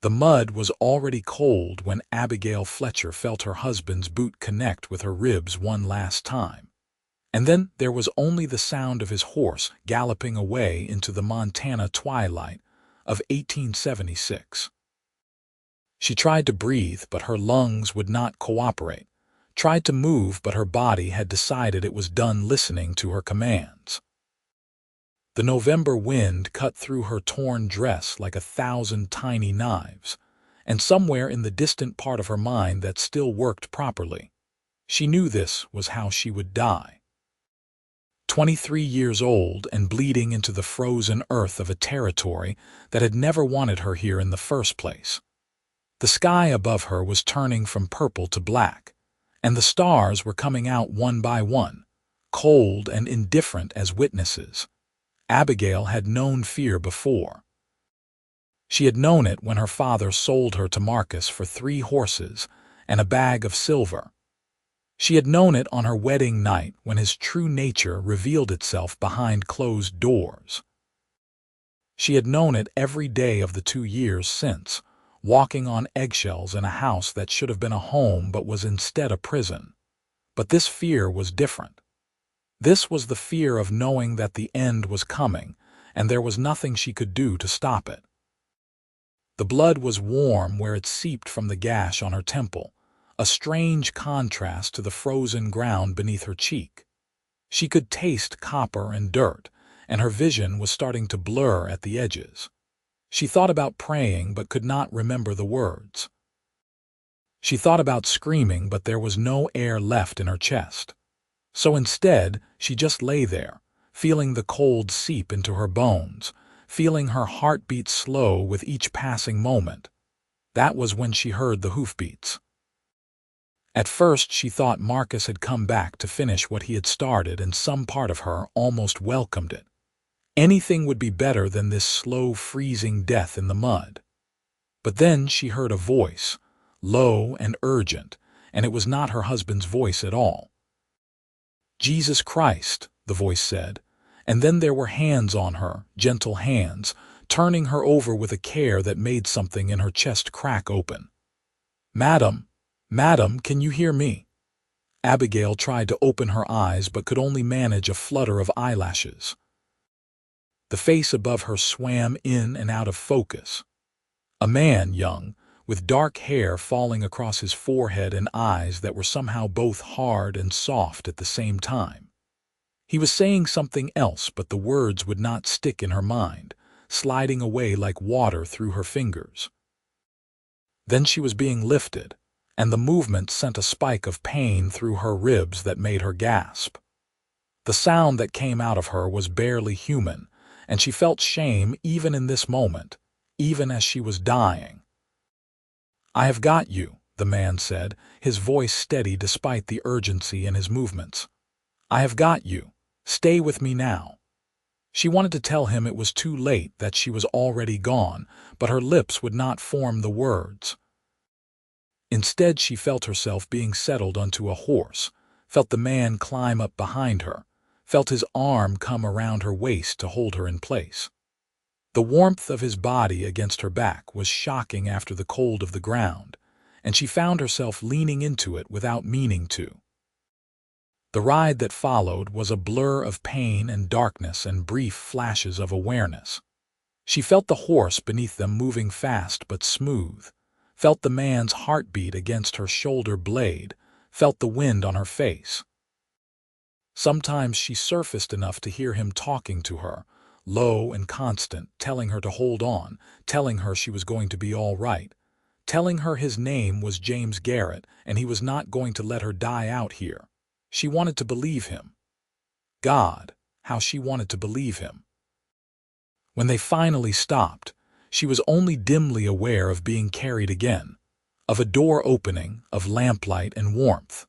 The mud was already cold when Abigail Fletcher felt her husband's boot connect with her ribs one last time. And then there was only the sound of his horse galloping away into the Montana twilight of 1876. She tried to breathe, but her lungs would not cooperate. Tried to move, but her body had decided it was done listening to her commands. The November wind cut through her torn dress like 1,000 tiny knives, and somewhere in the distant part of her mind that still worked properly, she knew this was how she would die. 23 years old and bleeding into the frozen earth of a territory that had never wanted her here in the first place. The sky above her was turning from purple to black, and the stars were coming out one by one, cold and indifferent as witnesses. Abigail had known fear before. She had known it when her father sold her to Marcus for 3 horses and a bag of silver. She had known it on her wedding night when his true nature revealed itself behind closed doors. She had known it every day of the 2 years since, walking on eggshells in a house that should have been a home but was instead a prison. But this fear was different. This was the fear of knowing that the end was coming, and there was nothing she could do to stop it. The blood was warm where it seeped from the gash on her temple, a strange contrast to the frozen ground beneath her cheek. She could taste copper and dirt, and her vision was starting to blur at the edges. She thought about praying but could not remember the words. She thought about screaming, but there was no air left in her chest. So instead, she just lay there, feeling the cold seep into her bones, feeling her heart beat slow with each passing moment. That was when she heard the hoofbeats. At first she thought Marcus had come back to finish what he had started, and some part of her almost welcomed it. Anything would be better than this slow, freezing death in the mud. But then she heard a voice, low and urgent, and it was not her husband's voice at all. "Jesus Christ," the voice said, and then there were hands on her, gentle hands, turning her over with a care that made something in her chest crack open. "Madam, madam, can you hear me?" Abigail tried to open her eyes but could only manage a flutter of eyelashes. The face above her swam in and out of focus. A man, young, with dark hair falling across his forehead and eyes that were somehow both hard and soft at the same time. He was saying something else, but the words would not stick in her mind, sliding away like water through her fingers. Then she was being lifted, and the movement sent a spike of pain through her ribs that made her gasp. The sound that came out of her was barely human, and she felt shame even in this moment, even as she was dying. "I have got you," the man said, his voice steady despite the urgency in his movements. "I have got you. Stay with me now." She wanted to tell him it was too late, that she was already gone, but her lips would not form the words. Instead, she felt herself being settled onto a horse, felt the man climb up behind her, felt his arm come around her waist to hold her in place. The warmth of his body against her back was shocking after the cold of the ground, and she found herself leaning into it without meaning to. The ride that followed was a blur of pain and darkness and brief flashes of awareness. She felt the horse beneath them moving fast but smooth, felt the man's heartbeat against her shoulder blade, felt the wind on her face. Sometimes she surfaced enough to hear him talking to her, low and constant, telling her to hold on, telling her she was going to be all right, telling her his name was James Garrett and he was not going to let her die out here. She wanted to believe him. God, how she wanted to believe him. When they finally stopped, she was only dimly aware of being carried again, of a door opening, of lamplight and warmth.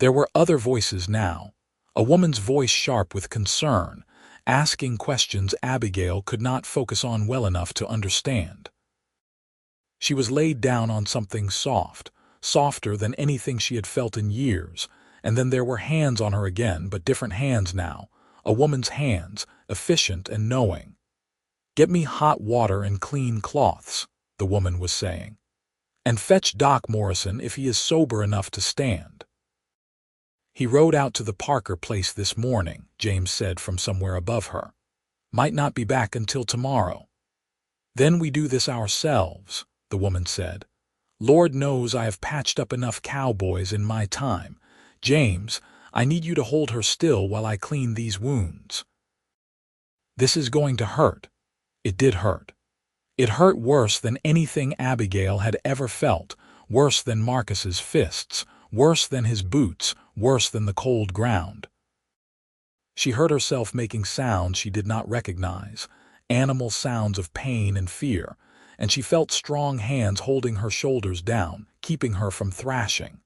There were other voices now, a woman's voice sharp with concern, asking questions Abigail could not focus on well enough to understand. She was laid down on something soft, softer than anything she had felt in years, and then there were hands on her again, but different hands now, a woman's hands, efficient and knowing. "Get me hot water and clean cloths." the woman was saying. "And fetch Doc Morrison if he is sober enough to stand." "He rode out to the Parker place this morning," James said from somewhere above her. "Might not be back until tomorrow." "Then we do this ourselves," the woman said. "Lord knows I have patched up enough cowboys in my time. James, I need you to hold her still while I clean these wounds." "This is going to hurt." It did hurt. It hurt worse than anything Abigail had ever felt, worse than Marcus's fists, worse than his boots, worse than the cold ground. She heard herself making sounds she did not recognize, animal sounds of pain and fear, and she felt strong hands holding her shoulders down, keeping her from thrashing.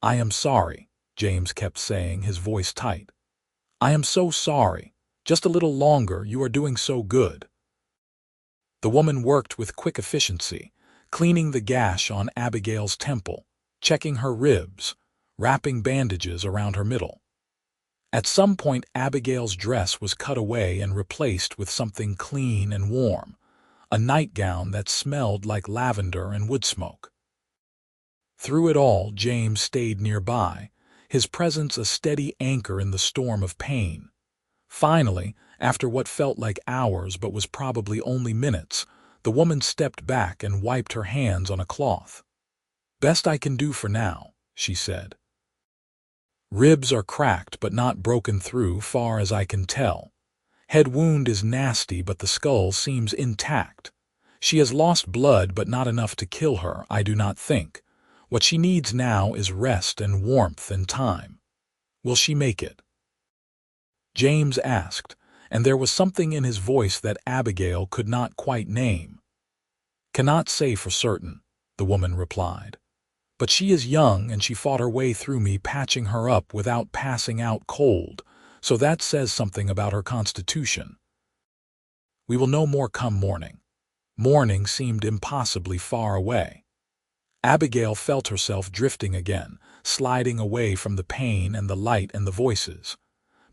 "I am sorry," James kept saying, his voice tight. "I am so sorry. Just a little longer, you are doing so good." The woman worked with quick efficiency, cleaning the gash on Abigail's temple, checking her ribs, wrapping bandages around her middle. At some point, Abigail's dress was cut away and replaced with something clean and warm, a nightgown that smelled like lavender and wood smoke. Through it all, James stayed nearby, his presence a steady anchor in the storm of pain. Finally, after what felt like hours but was probably only minutes, the woman stepped back and wiped her hands on a cloth. "Best I can do for now," she said. "Ribs are cracked but not broken through, far as I can tell. Head wound is nasty but the skull seems intact. She has lost blood but not enough to kill her, I do not think. What she needs now is rest and warmth and time. Will she make it?" James asked, and there was something in his voice that Abigail could not quite name. "Cannot say for certain," the woman replied. "But she is young and she fought her way through me patching her up without passing out cold, so that says something about her constitution. We will know more come morning." Morning seemed impossibly far away. Abigail felt herself drifting again, sliding away from the pain and the light and the voices.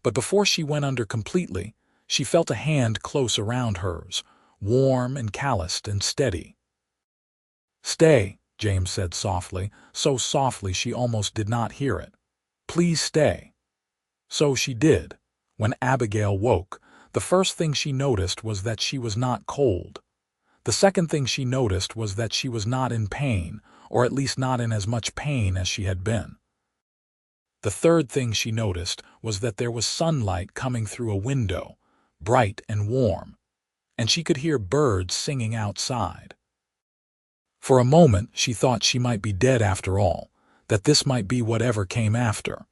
But before she went under completely, she felt a hand close around hers, warm and calloused and steady. "Stay," James said softly, so softly she almost did not hear it. "Please stay." So she did. When Abigail woke, the first thing she noticed was that she was not cold. The second thing she noticed was that she was not in pain, or at least not in as much pain as she had been. The third thing she noticed was that there was sunlight coming through a window, bright and warm, and she could hear birds singing outside. For a moment she thought she might be dead after all, that this might be whatever came after.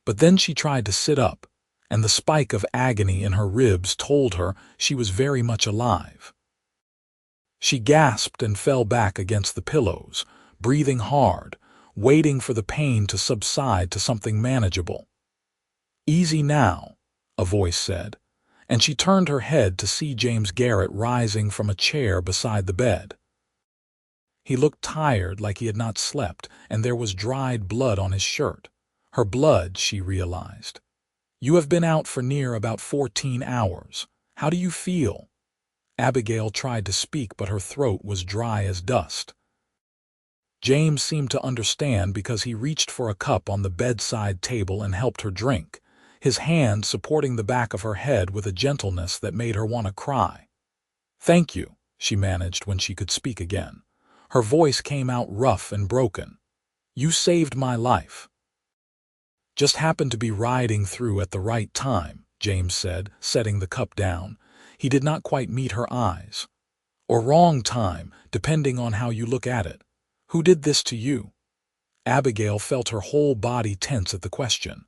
But then she tried to sit up, and the spike of agony in her ribs told her she was very much alive. She gasped and fell back against the pillows, breathing hard, waiting for the pain to subside to something manageable. "Easy now," a voice said, and she turned her head to see James Garrett rising from a chair beside the bed. He looked tired, like he had not slept, and there was dried blood on his shirt. Her blood, she realized. "You have been out for near about 14 hours. How do you feel?" Abigail tried to speak, but her throat was dry as dust. James seemed to understand because he reached for a cup on the bedside table and helped her drink, his hand supporting the back of her head with a gentleness that made her want to cry. "Thank you," she managed when she could speak again. Her voice came out rough and broken. "You saved my life." "Just happened to be riding through at the right time," James said, setting the cup down. He did not quite meet her eyes. "Or wrong time, depending on how you look at it. Who did this to you?" Abigail felt her whole body tense at the question.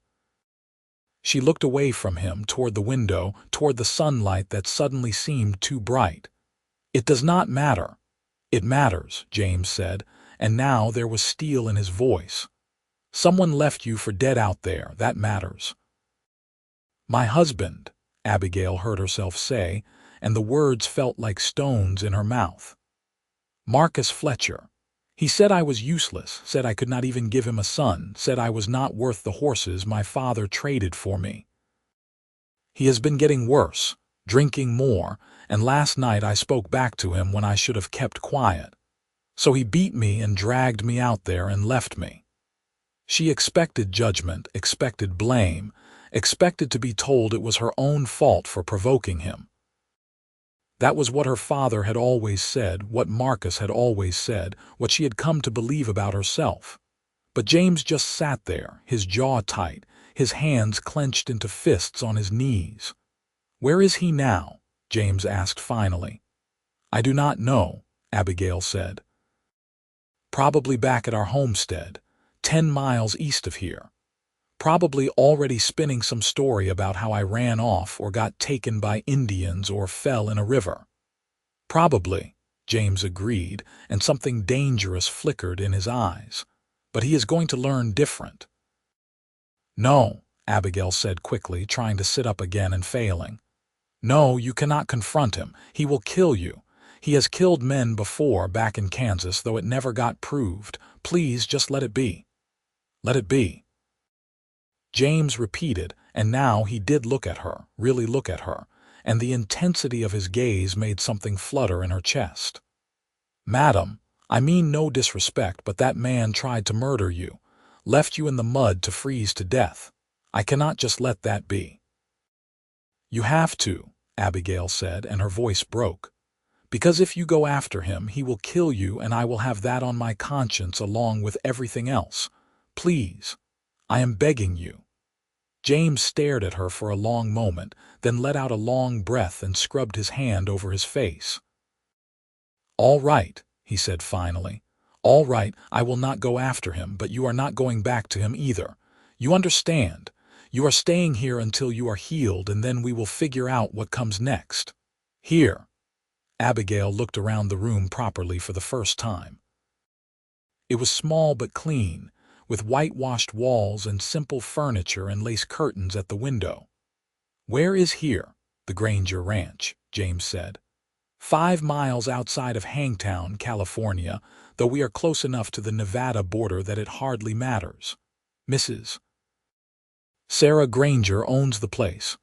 She looked away from him, toward the window, toward the sunlight that suddenly seemed too bright. "It does not matter." "It matters," James said, and now there was steel in his voice. "Someone left you for dead out there, that matters." "My husband," Abigail heard herself say, and the words felt like stones in her mouth. "Marcus Fletcher. He said I was useless, said I could not even give him a son, said I was not worth the horses my father traded for me. He has been getting worse, drinking more, and last night I spoke back to him when I should have kept quiet. So he beat me and dragged me out there and left me. She expected judgment, expected blame, expected to be told it was her own fault for provoking him. That was what her father had always said, what Marcus had always said, what she had come to believe about herself. But James just sat there, his jaw tight, his hands clenched into fists on his knees. "Where is he now?" James asked finally. "I do not know," Abigail said. "Probably back at our homestead, 10 miles east of here. Probably already spinning some story about how I ran off or got taken by Indians or fell in a river." "Probably," James agreed, and something dangerous flickered in his eyes. "But he is going to learn different." "No," Abigail said quickly, trying to sit up again and failing. "No, you cannot confront him. He will kill you. He has killed men before back in Kansas, though it never got proved. Please just let it be. Let it be." James repeated, and now he did look at her, really look at her, and the intensity of his gaze made something flutter in her chest. "Madam, I mean no disrespect, but that man tried to murder you, left you in the mud to freeze to death. I cannot just let that be." "You have to," Abigail said, and her voice broke. "Because if you go after him, he will kill you, and I will have that on my conscience along with everything else. Please, I am begging you." James stared at her for a long moment, then let out a long breath and scrubbed his hand over his face. "All right," he said finally. "All right, I will not go after him, but you are not going back to him either. You understand? You are staying here until you are healed, and then we will figure out what comes next. Here." Abigail looked around the room properly for the first time. It was small but clean, with whitewashed walls and simple furniture and lace curtains at the window. "Where is here?" "The Granger Ranch," James said. 5 miles outside of Hangtown, California, though we are close enough to the Nevada border that it hardly matters. Mrs. Sarah Granger owns the place.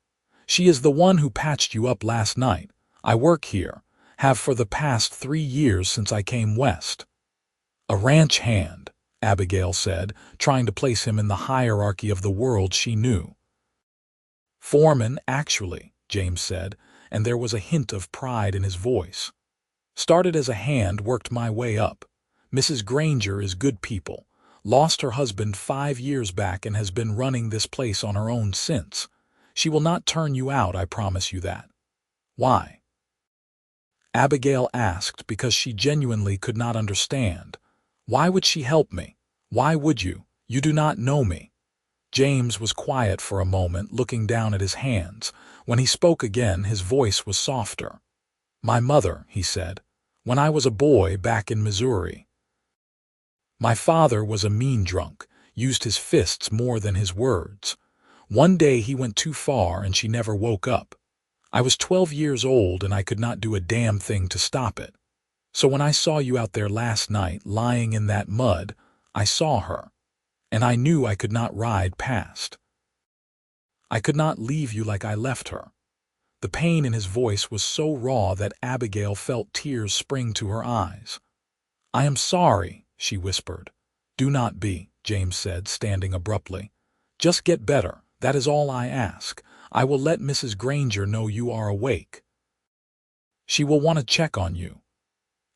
She is the one who patched you up last night. I work here, have for the past 3 years since I came west." "A ranch hand," Abigail said, trying to place him in the hierarchy of the world she knew. "Foreman, actually," James said, and there was a hint of pride in his voice. "Started as a hand, worked my way up. Mrs. Granger is good people. Lost her husband 5 years back and has been running this place on her own since. She will not turn you out, I promise you that." "Why?" Abigail asked, because she genuinely could not understand. "Why would she help me? Why would you? You do not know me." James was quiet for a moment, looking down at his hands. When he spoke again, his voice was softer. "My mother," he said, "when I was a boy back in Missouri. My father was a mean drunk, used his fists more than his words. One day he went too far and she never woke up. I was 12 years old and I could not do a damn thing to stop it. So when I saw you out there last night, lying in that mud, I saw her, and I knew I could not ride past. I could not leave you like I left her." The pain in his voice was so raw that Abigail felt tears spring to her eyes. "I am sorry," she whispered. "Do not be," James said, standing abruptly. "Just get better, that is all I ask. I will let Mrs. Granger know you are awake. She will want to check on you."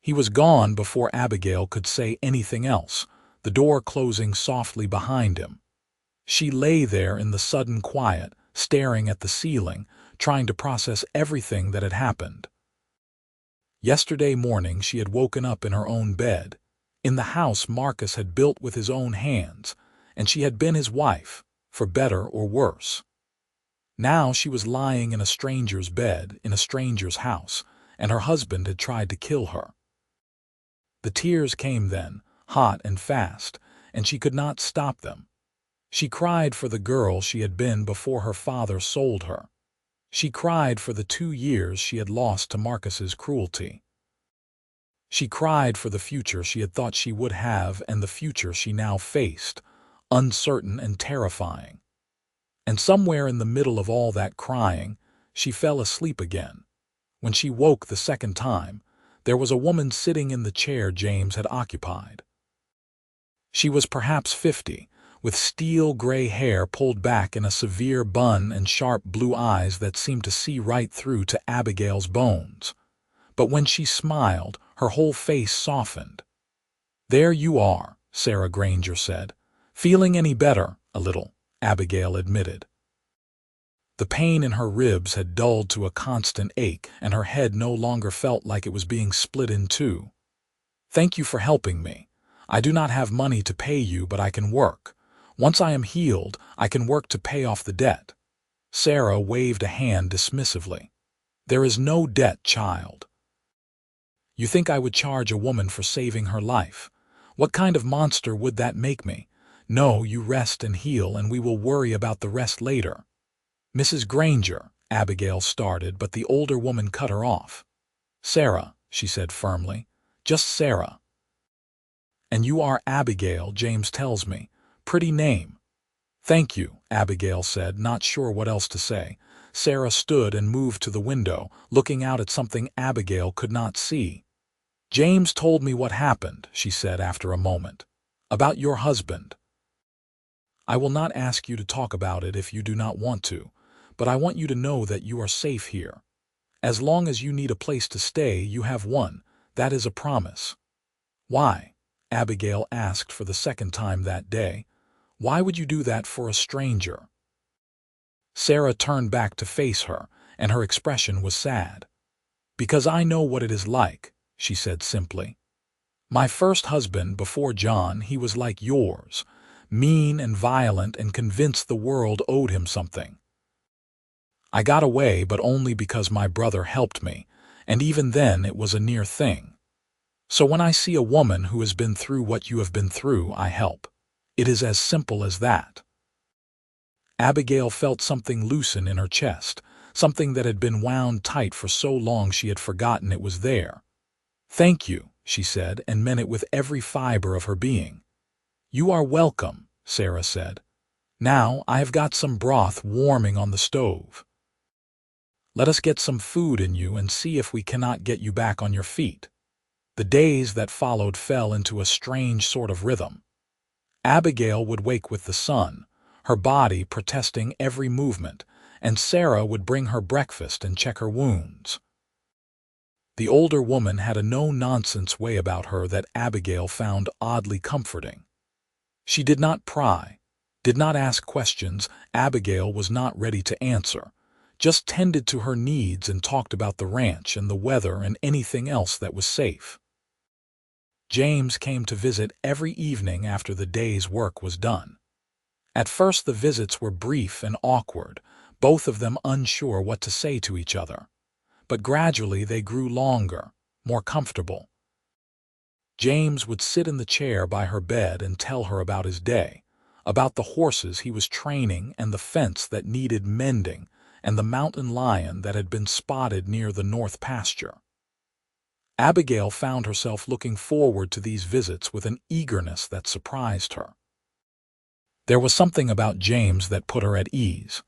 He was gone before Abigail could say anything else, the door closing softly behind him. She lay there in the sudden quiet, staring at the ceiling, trying to process everything that had happened. Yesterday morning she had woken up in her own bed, in the house Marcus had built with his own hands, and she had been his wife, for better or worse. Now she was lying in a stranger's bed, in a stranger's house, and her husband had tried to kill her. The tears came then, hot and fast, and she could not stop them. She cried for the girl she had been before her father sold her. She cried for the 2 years she had lost to Marcus's cruelty. She cried for the future she had thought she would have and the future she now faced, uncertain and terrifying. And somewhere in the middle of all that crying, she fell asleep again, When she woke the second time, there was a woman sitting in the chair James had occupied. She was perhaps 50, with steel-gray hair pulled back in a severe bun and sharp blue eyes that seemed to see right through to Abigail's bones. But when she smiled, her whole face softened. "There you are," Sarah Granger said. "Feeling any better?" "A little," Abigail admitted. The pain in her ribs had dulled to a constant ache, and her head no longer felt like it was being split in two. "Thank you for helping me. I do not have money to pay you, but I can work. Once I am healed, I can work to pay off the debt." Sarah waved a hand dismissively. "There is no debt, child. You think I would charge a woman for saving her life? What kind of monster would that make me? No, you rest and heal, and we will worry about the rest later." "Mrs. Granger," Abigail started, but the older woman cut her off. "Sarah," she said firmly. "Just Sarah." "And you are Abigail, James tells me. Pretty name." "Thank you," Abigail said, not sure what else to say. Sarah stood and moved to the window, looking out at something Abigail could not see. "James told me what happened," she said after a moment. "About your husband. I will not ask you to talk about it if you do not want to, but I want you to know that you are safe here. As long as you need a place to stay, you have one. That is a promise." "Why?" Abigail asked for the second time that day. "Why would you do that for a stranger?" Sarah turned back to face her, and her expression was sad. "Because I know what it is like," she said simply. "My first husband, before John, he was like yours, mean and violent and convinced the world owed him something. I got away, but only because my brother helped me, and even then it was a near thing. So when I see a woman who has been through what you have been through, I help. It is as simple as that." Abigail felt something loosen in her chest, something that had been wound tight for so long she had forgotten it was there. "Thank you," she said, and meant it with every fiber of her being. "You are welcome," Sarah said. "Now I have got some broth warming on the stove. Let us get some food in you and see if we cannot get you back on your feet." The days that followed fell into a strange sort of rhythm. Abigail would wake with the sun, her body protesting every movement, and Sarah would bring her breakfast and check her wounds. The older woman had a no-nonsense way about her that Abigail found oddly comforting. She did not pry, did not ask questions Abigail was not ready to answer, just tended to her needs and talked about the ranch and the weather and anything else that was safe. James came to visit every evening after the day's work was done. At first the visits were brief and awkward, both of them unsure what to say to each other. But gradually they grew longer, more comfortable. James would sit in the chair by her bed and tell her about his day, about the horses he was training and the fence that needed mending and the mountain lion that had been spotted near the north pasture. Abigail found herself looking forward to these visits with an eagerness that surprised her. There was something about James that put her at ease.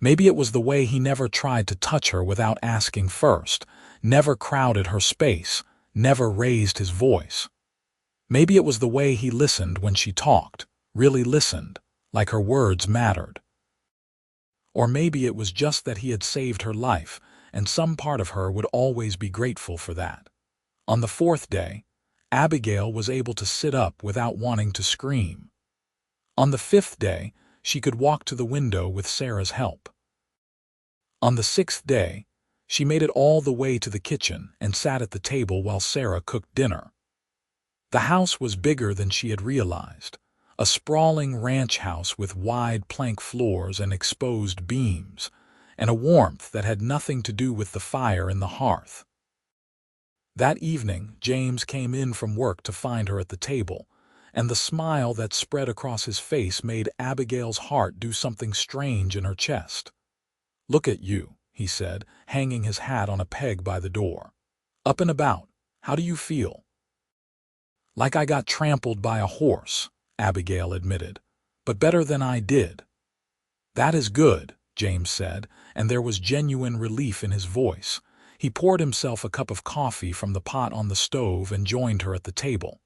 Maybe it was the way he never tried to touch her without asking first, never crowded her space, never raised his voice. Maybe it was the way he listened when she talked, really listened, like her words mattered. Or maybe it was just that he had saved her life, and some part of her would always be grateful for that. On the fourth day, Abigail was able to sit up without wanting to scream. On the fifth day, she could walk to the window with Sarah's help. On the sixth day, she made it all the way to the kitchen and sat at the table while Sarah cooked dinner. The house was bigger than she had realized, a sprawling ranch house with wide plank floors and exposed beams, and a warmth that had nothing to do with the fire in the hearth. That evening, James came in from work to find her at the table, and the smile that spread across his face made Abigail's heart do something strange in her chest. "Look at you," he said, hanging his hat on a peg by the door. "Up and about. How do you feel?" "Like I got trampled by a horse," Abigail admitted, "but better than I did." "That is good," James said, and there was genuine relief in his voice. He poured himself a cup of coffee from the pot on the stove and joined her at the table.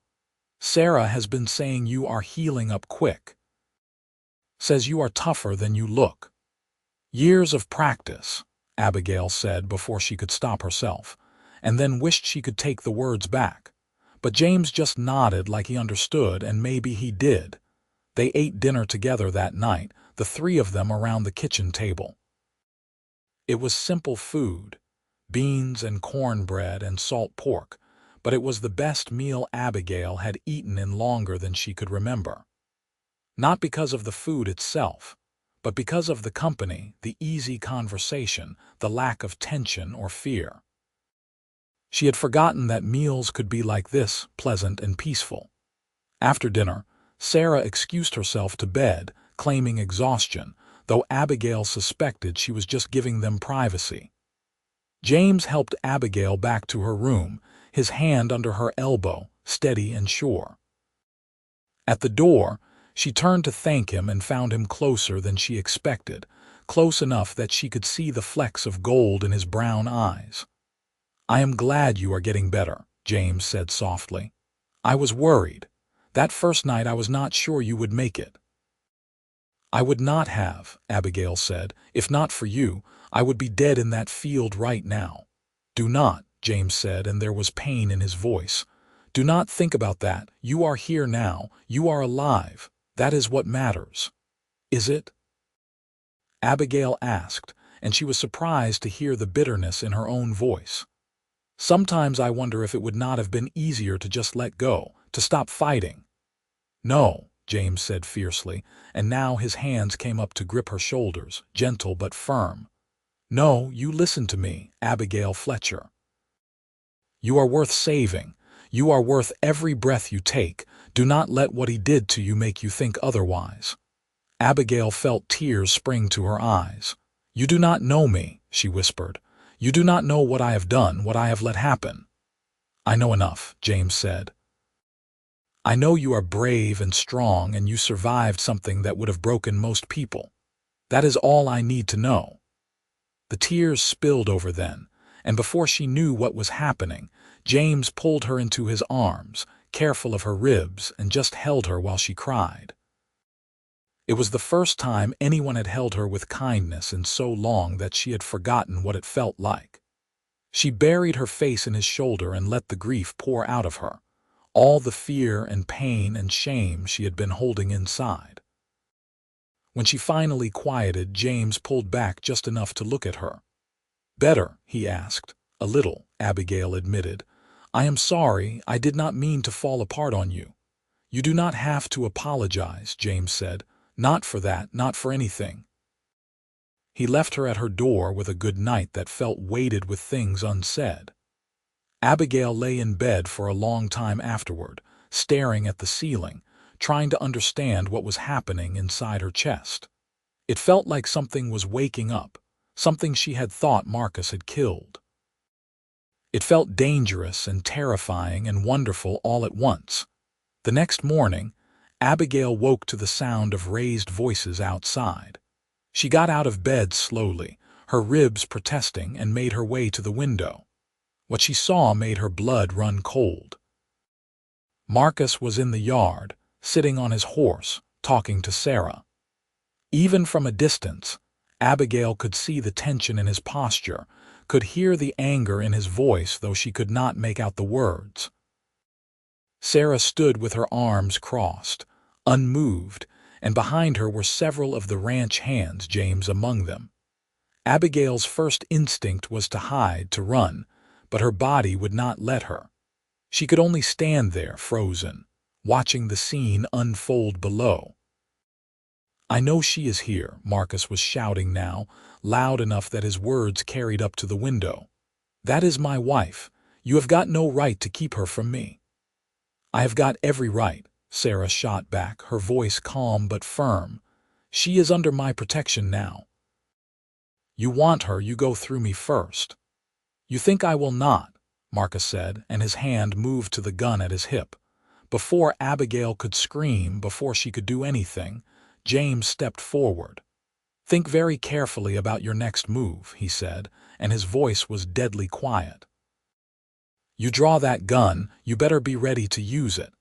"Sarah has been saying you are healing up quick. Says you are tougher than you look." "Years of practice," Abigail said before she could stop herself, and then wished she could take the words back. But James just nodded like he understood, and maybe he did. They ate dinner together that night, the three of them around the kitchen table. It was simple food, beans and cornbread and salt pork, but it was the best meal Abigail had eaten in longer than she could remember. Not because of the food itself, but because of the company, the easy conversation, the lack of tension or fear. She had forgotten that meals could be like this, pleasant and peaceful. After dinner, Sarah excused herself to bed, claiming exhaustion, though Abigail suspected she was just giving them privacy. James helped Abigail back to her room, his hand under her elbow, steady and sure. At the door, she turned to thank him and found him closer than she expected, close enough that she could see the flecks of gold in his brown eyes. "I am glad you are getting better," James said softly. "I was worried. That first night I was not sure you would make it." "I would not have," Abigail said. "If not for you, I would be dead in that field right now." "Do not," James said, and there was pain in his voice. "Do not think about that. You are here now. You are alive. That is what matters." "Is it?" Abigail asked, and she was surprised to hear the bitterness in her own voice. "Sometimes I wonder if it would not have been easier to just let go, to stop fighting." "No," James said fiercely, and now his hands came up to grip her shoulders, gentle but firm. "No, you listen to me, Abigail Fletcher. You are worth saving. You are worth every breath you take. Do not let what he did to you make you think otherwise." Abigail felt tears spring to her eyes. "You do not know me," she whispered. "You do not know what I have done, what I have let happen." "I know enough," James said. "I know you are brave and strong, and you survived something that would have broken most people. That is all I need to know." The tears spilled over then, and before she knew what was happening, James pulled her into his arms, careful of her ribs, and just held her while she cried. It was the first time anyone had held her with kindness in so long that she had forgotten what it felt like. She buried her face in his shoulder and let the grief pour out of her, all the fear and pain and shame she had been holding inside. When she finally quieted, James pulled back just enough to look at her. "Better?" he asked. "A little," Abigail admitted. "I am sorry. I did not mean to fall apart on you." "You do not have to apologize," James said. "Not for that, not for anything." He left her at her door with a good night that felt weighted with things unsaid. Abigail lay in bed for a long time afterward, staring at the ceiling, trying to understand what was happening inside her chest. It felt like something was waking up, something she had thought Marcus had killed. It felt dangerous and terrifying and wonderful all at once. The next morning, Abigail woke to the sound of raised voices outside. She got out of bed slowly, her ribs protesting, and made her way to the window. What she saw made her blood run cold. Marcus was in the yard, sitting on his horse, talking to Sarah. Even from a distance, Abigail could see the tension in his posture, could hear the anger in his voice, though she could not make out the words. Sarah stood with her arms crossed, unmoved, and behind her were several of the ranch hands, James among them. Abigail's first instinct was to hide, to run, but her body would not let her. She could only stand there, frozen, watching the scene unfold below. "I know she is here," Marcus was shouting now, loud enough that his words carried up to the window. "That is my wife. You have got no right to keep her from me." "I have got every right," Sarah shot back, her voice calm but firm. "She is under my protection now. You want her, you go through me first." "You think I will not," Marcus said, and his hand moved to the gun at his hip. Before Abigail could scream, before she could do anything, James stepped forward. "Think very carefully about your next move," he said, and his voice was deadly quiet. "You draw that gun, you better be ready to use it.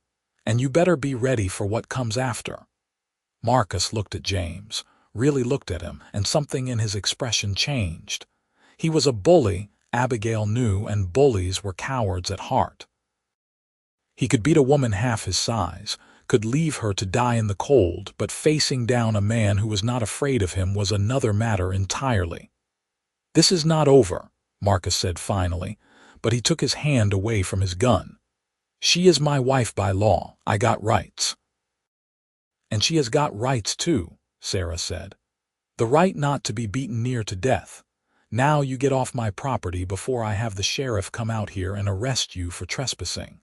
And you better be ready for what comes after." Marcus looked at James, really looked at him, and something in his expression changed. He was a bully, Abigail knew, and bullies were cowards at heart. He could beat a woman half his size, could leave her to die in the cold, but facing down a man who was not afraid of him was another matter entirely. "This is not over," Marcus said finally, but he took his hand away from his gun. "She is my wife by law. I got rights." "And she has got rights too," Sarah said. "The right not to be beaten near to death. Now you get off my property before I have the sheriff come out here and arrest you for trespassing."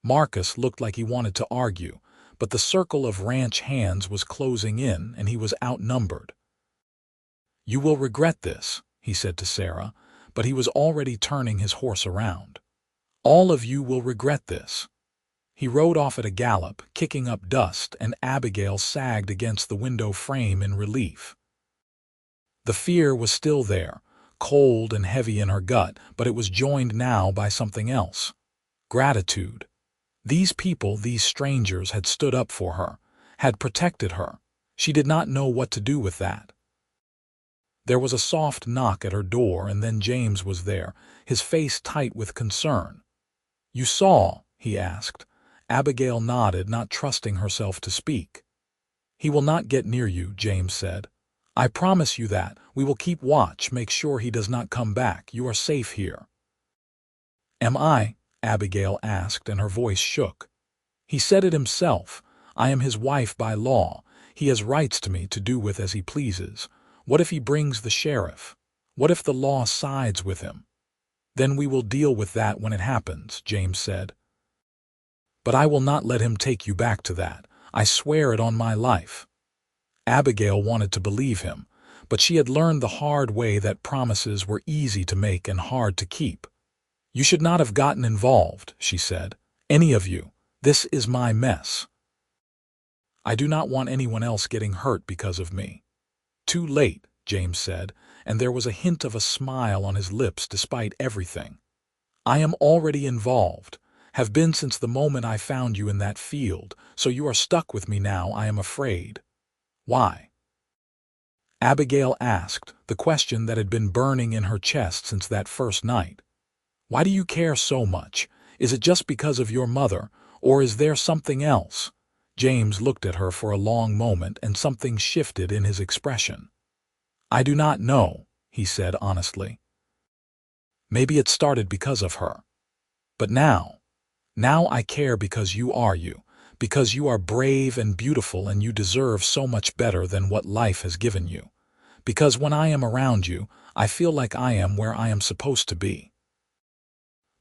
Marcus looked like he wanted to argue, but the circle of ranch hands was closing in and he was outnumbered. "You will regret this," he said to Sarah, but he was already turning his horse around. "All of you will regret this." He rode off at a gallop, kicking up dust, and Abigail sagged against the window frame in relief. The fear was still there, cold and heavy in her gut, but it was joined now by something else. Gratitude. These people, these strangers, had stood up for her, had protected her. She did not know what to do with that. There was a soft knock at her door, and then James was there, his face tight with concern. "You saw?" he asked. Abigail nodded, not trusting herself to speak. "He will not get near you," James said. "I promise you that. We will keep watch, make sure he does not come back. You are safe here." "Am I?" Abigail asked, and her voice shook. "He said it himself. I am his wife by law. He has rights to me to do with as he pleases. What if he brings the sheriff? What if the law sides with him?" "Then we will deal with that when it happens," James said. "But I will not let him take you back to that. I swear it on my life." Abigail wanted to believe him, but she had learned the hard way that promises were easy to make and hard to keep. "You should not have gotten involved," she said. "Any of you. This is my mess. I do not want anyone else getting hurt because of me." "Too late," James said, and there was a hint of a smile on his lips despite everything. "I am already involved, have been since the moment I found you in that field, so you are stuck with me now, I am afraid." "Why?" Abigail asked, the question that had been burning in her chest since that first night. "Why do you care so much? Is it just because of your mother, or is there something else?" James looked at her for a long moment, and something shifted in his expression. "I do not know," he said honestly. "Maybe it started because of her. But now I care because you, because you are brave and beautiful and you deserve so much better than what life has given you. Because when I am around you, I feel like I am where I am supposed to be."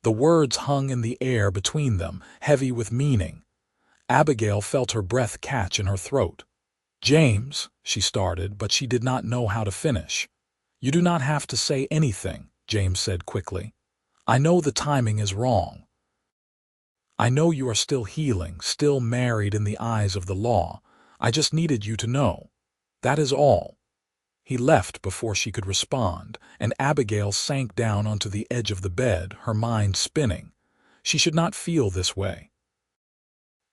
The words hung in the air between them, heavy with meaning. Abigail felt her breath catch in her throat. "James," she started, but she did not know how to finish. "You do not have to say anything," James said quickly. "I know the timing is wrong. I know you are still healing, still married in the eyes of the law. I just needed you to know. That is all." He left before she could respond, and Abigail sank down onto the edge of the bed, her mind spinning. She should not feel this way.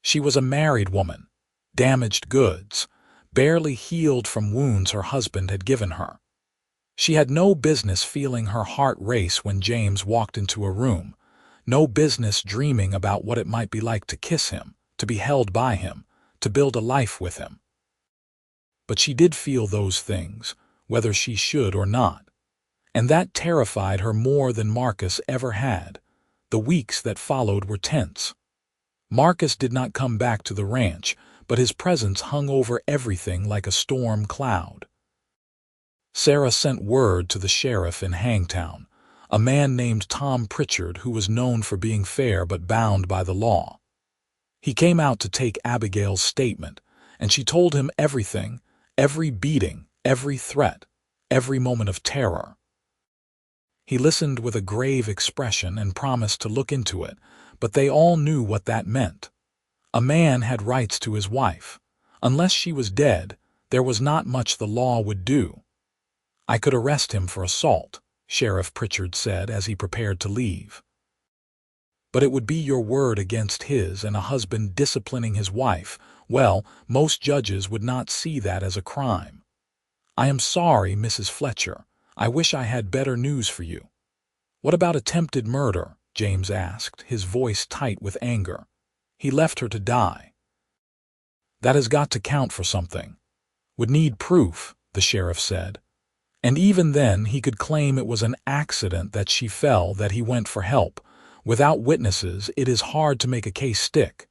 She was a married woman, damaged goods, barely healed from wounds her husband had given her. She had no business feeling her heart race when James walked into a room, no business dreaming about what it might be like to kiss him, to be held by him, to build a life with him. But she did feel those things, whether she should or not. And that terrified her more than Marcus ever had. The weeks that followed were tense. Marcus did not come back to the ranch, but his presence hung over everything like a storm cloud. Sarah sent word to the sheriff in Hangtown, a man named Tom Pritchard who was known for being fair but bound by the law. He came out to take Abigail's statement, and she told him everything, every beating, every threat, every moment of terror. He listened with a grave expression and promised to look into it, but they all knew what that meant. A man had rights to his wife. Unless she was dead, there was not much the law would do. "I could arrest him for assault," Sheriff Pritchard said as he prepared to leave. But it would be your word against his, and a husband disciplining his wife. Well, most judges would not see that as a crime. I am sorry, Mrs. Fletcher. I wish I had better news for you. What about attempted murder? James asked, his voice tight with anger. He left her to die. That has got to count for something. Would need proof, the sheriff said. And even then he could claim it was an accident, that she fell, that he went for help. Without witnesses, it is hard to make a case stick.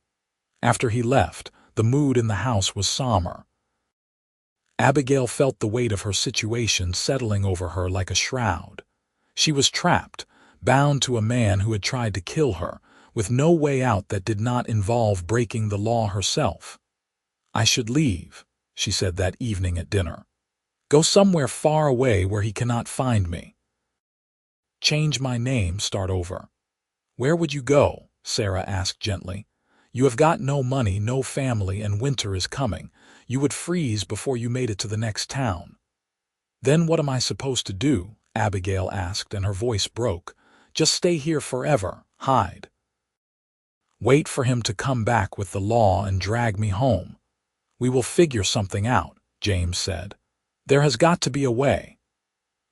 After he left, the mood in the house was somber. Abigail felt the weight of her situation settling over her like a shroud. She was trapped, bound to a man who had tried to kill her, with no way out that did not involve breaking the law herself. I should leave, she said that evening at dinner. Go somewhere far away where he cannot find me. Change my name, start over. Where would you go? Sarah asked gently. You have got no money, no family, and winter is coming. You would freeze before you made it to the next town. Then what am I supposed to do? Abigail asked, and her voice broke. Just stay here forever, hide. Wait for him to come back with the law and drag me home. We will figure something out, James said. There has got to be a way.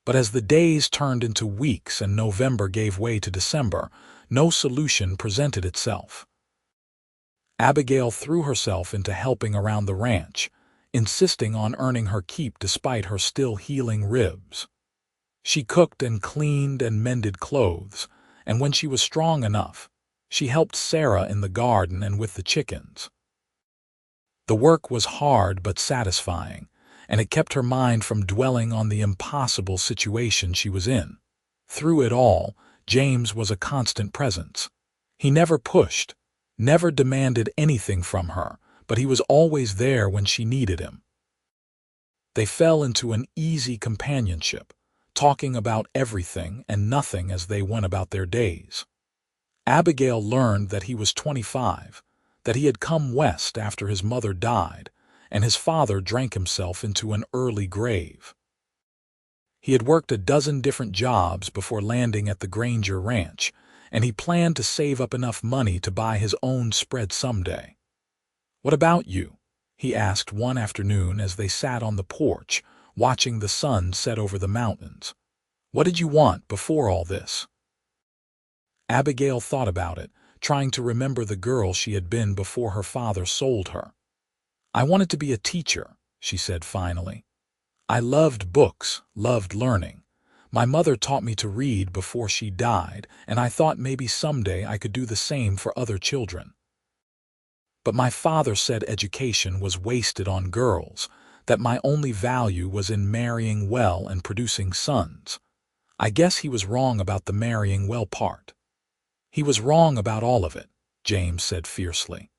But as the days turned into weeks and November gave way to December, no solution presented itself. Abigail threw herself into helping around the ranch, insisting on earning her keep despite her still healing ribs. She cooked and cleaned and mended clothes, and when she was strong enough, she helped Sarah in the garden and with the chickens. The work was hard but satisfying, and it kept her mind from dwelling on the impossible situation she was in. Through it all, James was a constant presence. He never pushed, never demanded anything from her, but he was always there when she needed him. They fell into an easy companionship, talking about everything and nothing as they went about their days. Abigail learned that he was 25, that he had come west after his mother died, and his father drank himself into an early grave. He had worked a dozen different jobs before landing at the Granger Ranch, and he planned to save up enough money to buy his own spread someday. What about you? He asked one afternoon as they sat on the porch, watching the sun set over the mountains. What did you want before all this? Abigail thought about it, trying to remember the girl she had been before her father sold her. I wanted to be a teacher, she said finally. I loved books, loved learning. My mother taught me to read before she died, and I thought maybe someday I could do the same for other children. But my father said education was wasted on girls, that my only value was in marrying well and producing sons. I guess he was wrong about the marrying well part. He was wrong about all of it, James said fiercely.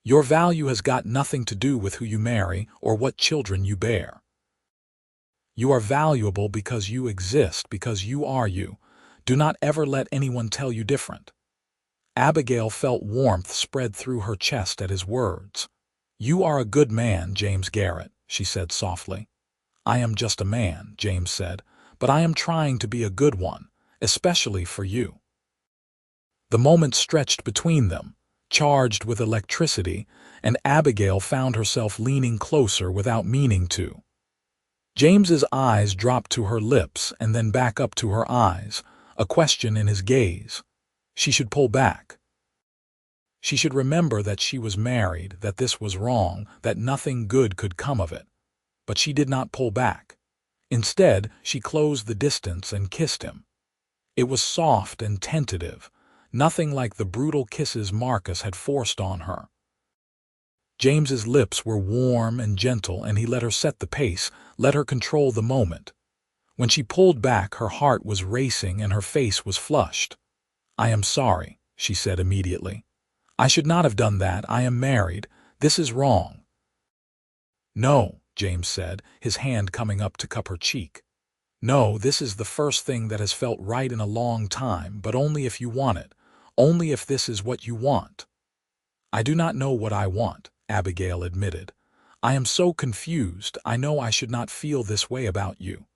Your value has got nothing to do with who you marry or what children you bear. You are valuable because you exist, because you are you. Do not ever let anyone tell you different. Abigail felt warmth spread through her chest at his words. You are a good man, James Garrett, she said softly. I am just a man, James said, but I am trying to be a good one, especially for you. The moment stretched between them, charged with electricity, and Abigail found herself leaning closer without meaning to. James's eyes dropped to her lips and then back up to her eyes, a question in his gaze. She should pull back. She should remember that she was married, that this was wrong, that nothing good could come of it. But she did not pull back. Instead, she closed the distance and kissed him. It was soft and tentative, nothing like the brutal kisses Marcus had forced on her. James's lips were warm and gentle, and he let her set the pace, let her control the moment. When she pulled back, her heart was racing and her face was flushed. I am sorry, she said immediately. I should not have done that. I am married. This is wrong. No, James said, his hand coming up to cup her cheek. No, this is the first thing that has felt right in a long time, but only if you want it, only if this is what you want. I do not know what I want, Abigail admitted. I am so confused. I know I should not feel this way about you.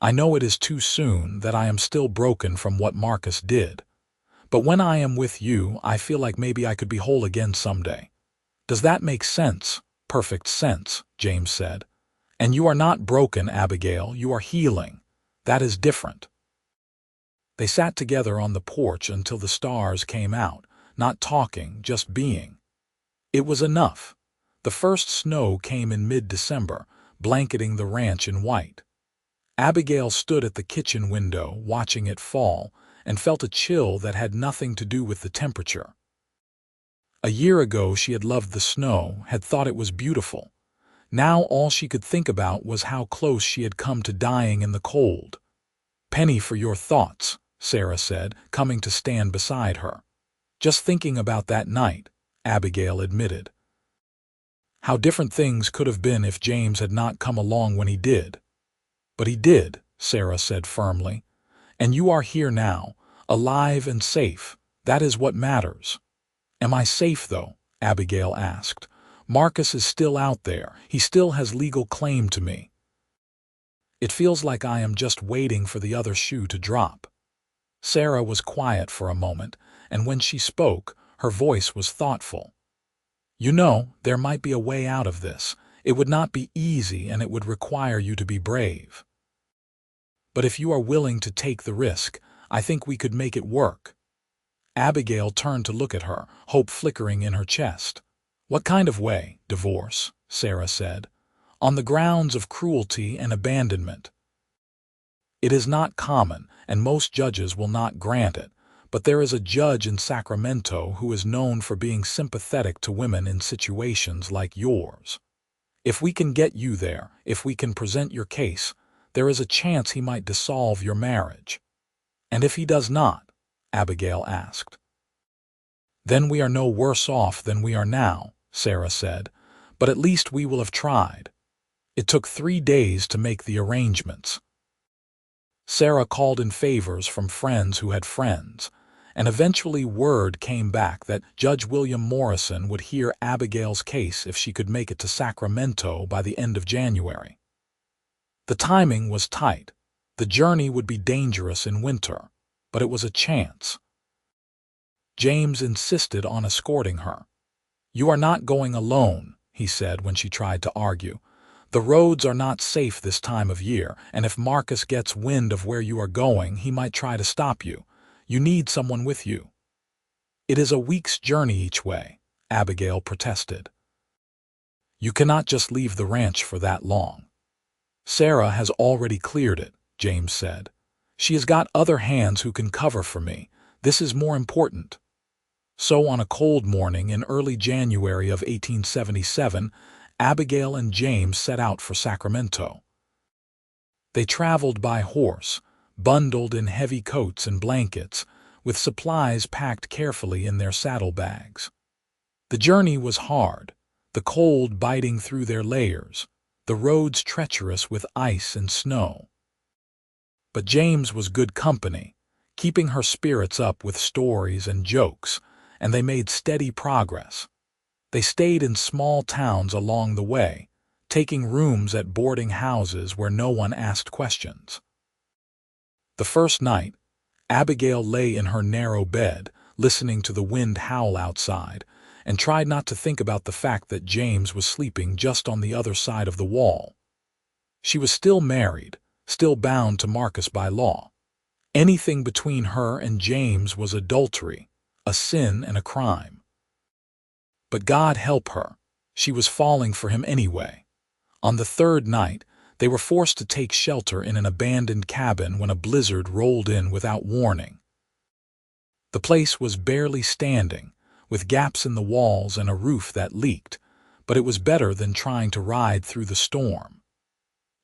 I know it is too soon, that I am still broken from what Marcus did. But when I am with you, I feel like maybe I could be whole again someday. Does that make sense? Perfect sense, James said. And you are not broken, Abigail, you are healing. That is different. They sat together on the porch until the stars came out, not talking, just being. It was enough. The first snow came in mid-December, blanketing the ranch in white. Abigail stood at the kitchen window, watching it fall, and felt a chill that had nothing to do with the temperature. A year ago she had loved the snow, had thought it was beautiful. Now all she could think about was how close she had come to dying in the cold. "Penny, for your thoughts," Sarah said, coming to stand beside her. "Just thinking about that night," Abigail admitted. How different things could have been if James had not come along when he did. "But he did," Sarah said firmly. "And you are here now, alive and safe. That is what matters." "Am I safe, though?" Abigail asked. "Marcus is still out there. He still has legal claim to me. It feels like I am just waiting for the other shoe to drop." Sarah was quiet for a moment, and when she spoke, her voice was thoughtful. "You know, there might be a way out of this. It would not be easy, and it would require you to be brave. But if you are willing to take the risk, I think we could make it work." Abigail turned to look at her, hope flickering in her chest. "What kind of way?" "Divorce," Sarah said. "On the grounds of cruelty and abandonment. It is not common, and most judges will not grant it, but there is a judge in Sacramento who is known for being sympathetic to women in situations like yours. If we can get you there, if we can present your case, there is a chance he might dissolve your marriage." "And if he does not?" Abigail asked. "Then we are no worse off than we are now," Sarah said, "but at least we will have tried." It took 3 days to make the arrangements. Sarah called in favors from friends who had friends, and eventually word came back that Judge William Morrison would hear Abigail's case if she could make it to Sacramento by the end of January. The timing was tight. The journey would be dangerous in winter, but it was a chance. James insisted on escorting her. "You are not going alone," he said when she tried to argue. "The roads are not safe this time of year, and if Marcus gets wind of where you are going, he might try to stop you. You need someone with you." "It is a week's journey each way," Abigail protested. "You cannot just leave the ranch for that long." "Sarah has already cleared it," James said. "She has got other hands who can cover for me. This is more important." So on a cold morning in early January of 1877, Abigail and James set out for Sacramento. They traveled by horse, bundled in heavy coats and blankets, with supplies packed carefully in their saddlebags. The journey was hard, the cold biting through their layers, the roads treacherous with ice and snow. But James was good company, keeping her spirits up with stories and jokes, and they made steady progress. They stayed in small towns along the way, taking rooms at boarding houses where no one asked questions. The first night, Abigail lay in her narrow bed, listening to the wind howl outside, and tried not to think about the fact that James was sleeping just on the other side of the wall. She was still married, still bound to Marcus by law. Anything between her and James was adultery, a sin and a crime. But God help her, she was falling for him anyway. On the third night, they were forced to take shelter in an abandoned cabin when a blizzard rolled in without warning. The place was barely standing, with gaps in the walls and a roof that leaked, but it was better than trying to ride through the storm.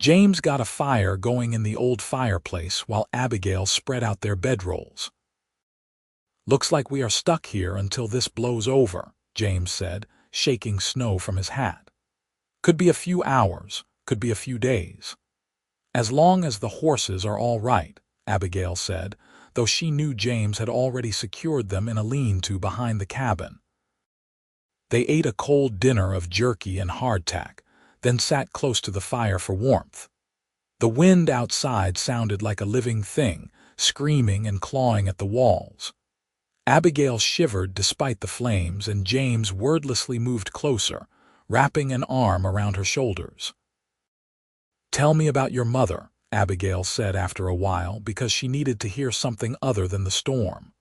James got a fire going in the old fireplace while Abigail spread out their bedrolls. "Looks like we are stuck here until this blows over," James said, shaking snow from his hat. "Could be a few hours, could be a few days." "As long as the horses are all right," Abigail said, though she knew James had already secured them in a lean-to behind the cabin. They ate a cold dinner of jerky and hardtack, then sat close to the fire for warmth. The wind outside sounded like a living thing, screaming and clawing at the walls. Abigail shivered despite the flames, and James wordlessly moved closer, wrapping an arm around her shoulders. "Tell me about your mother," Abigail said after a while, because she needed to hear something other than the storm.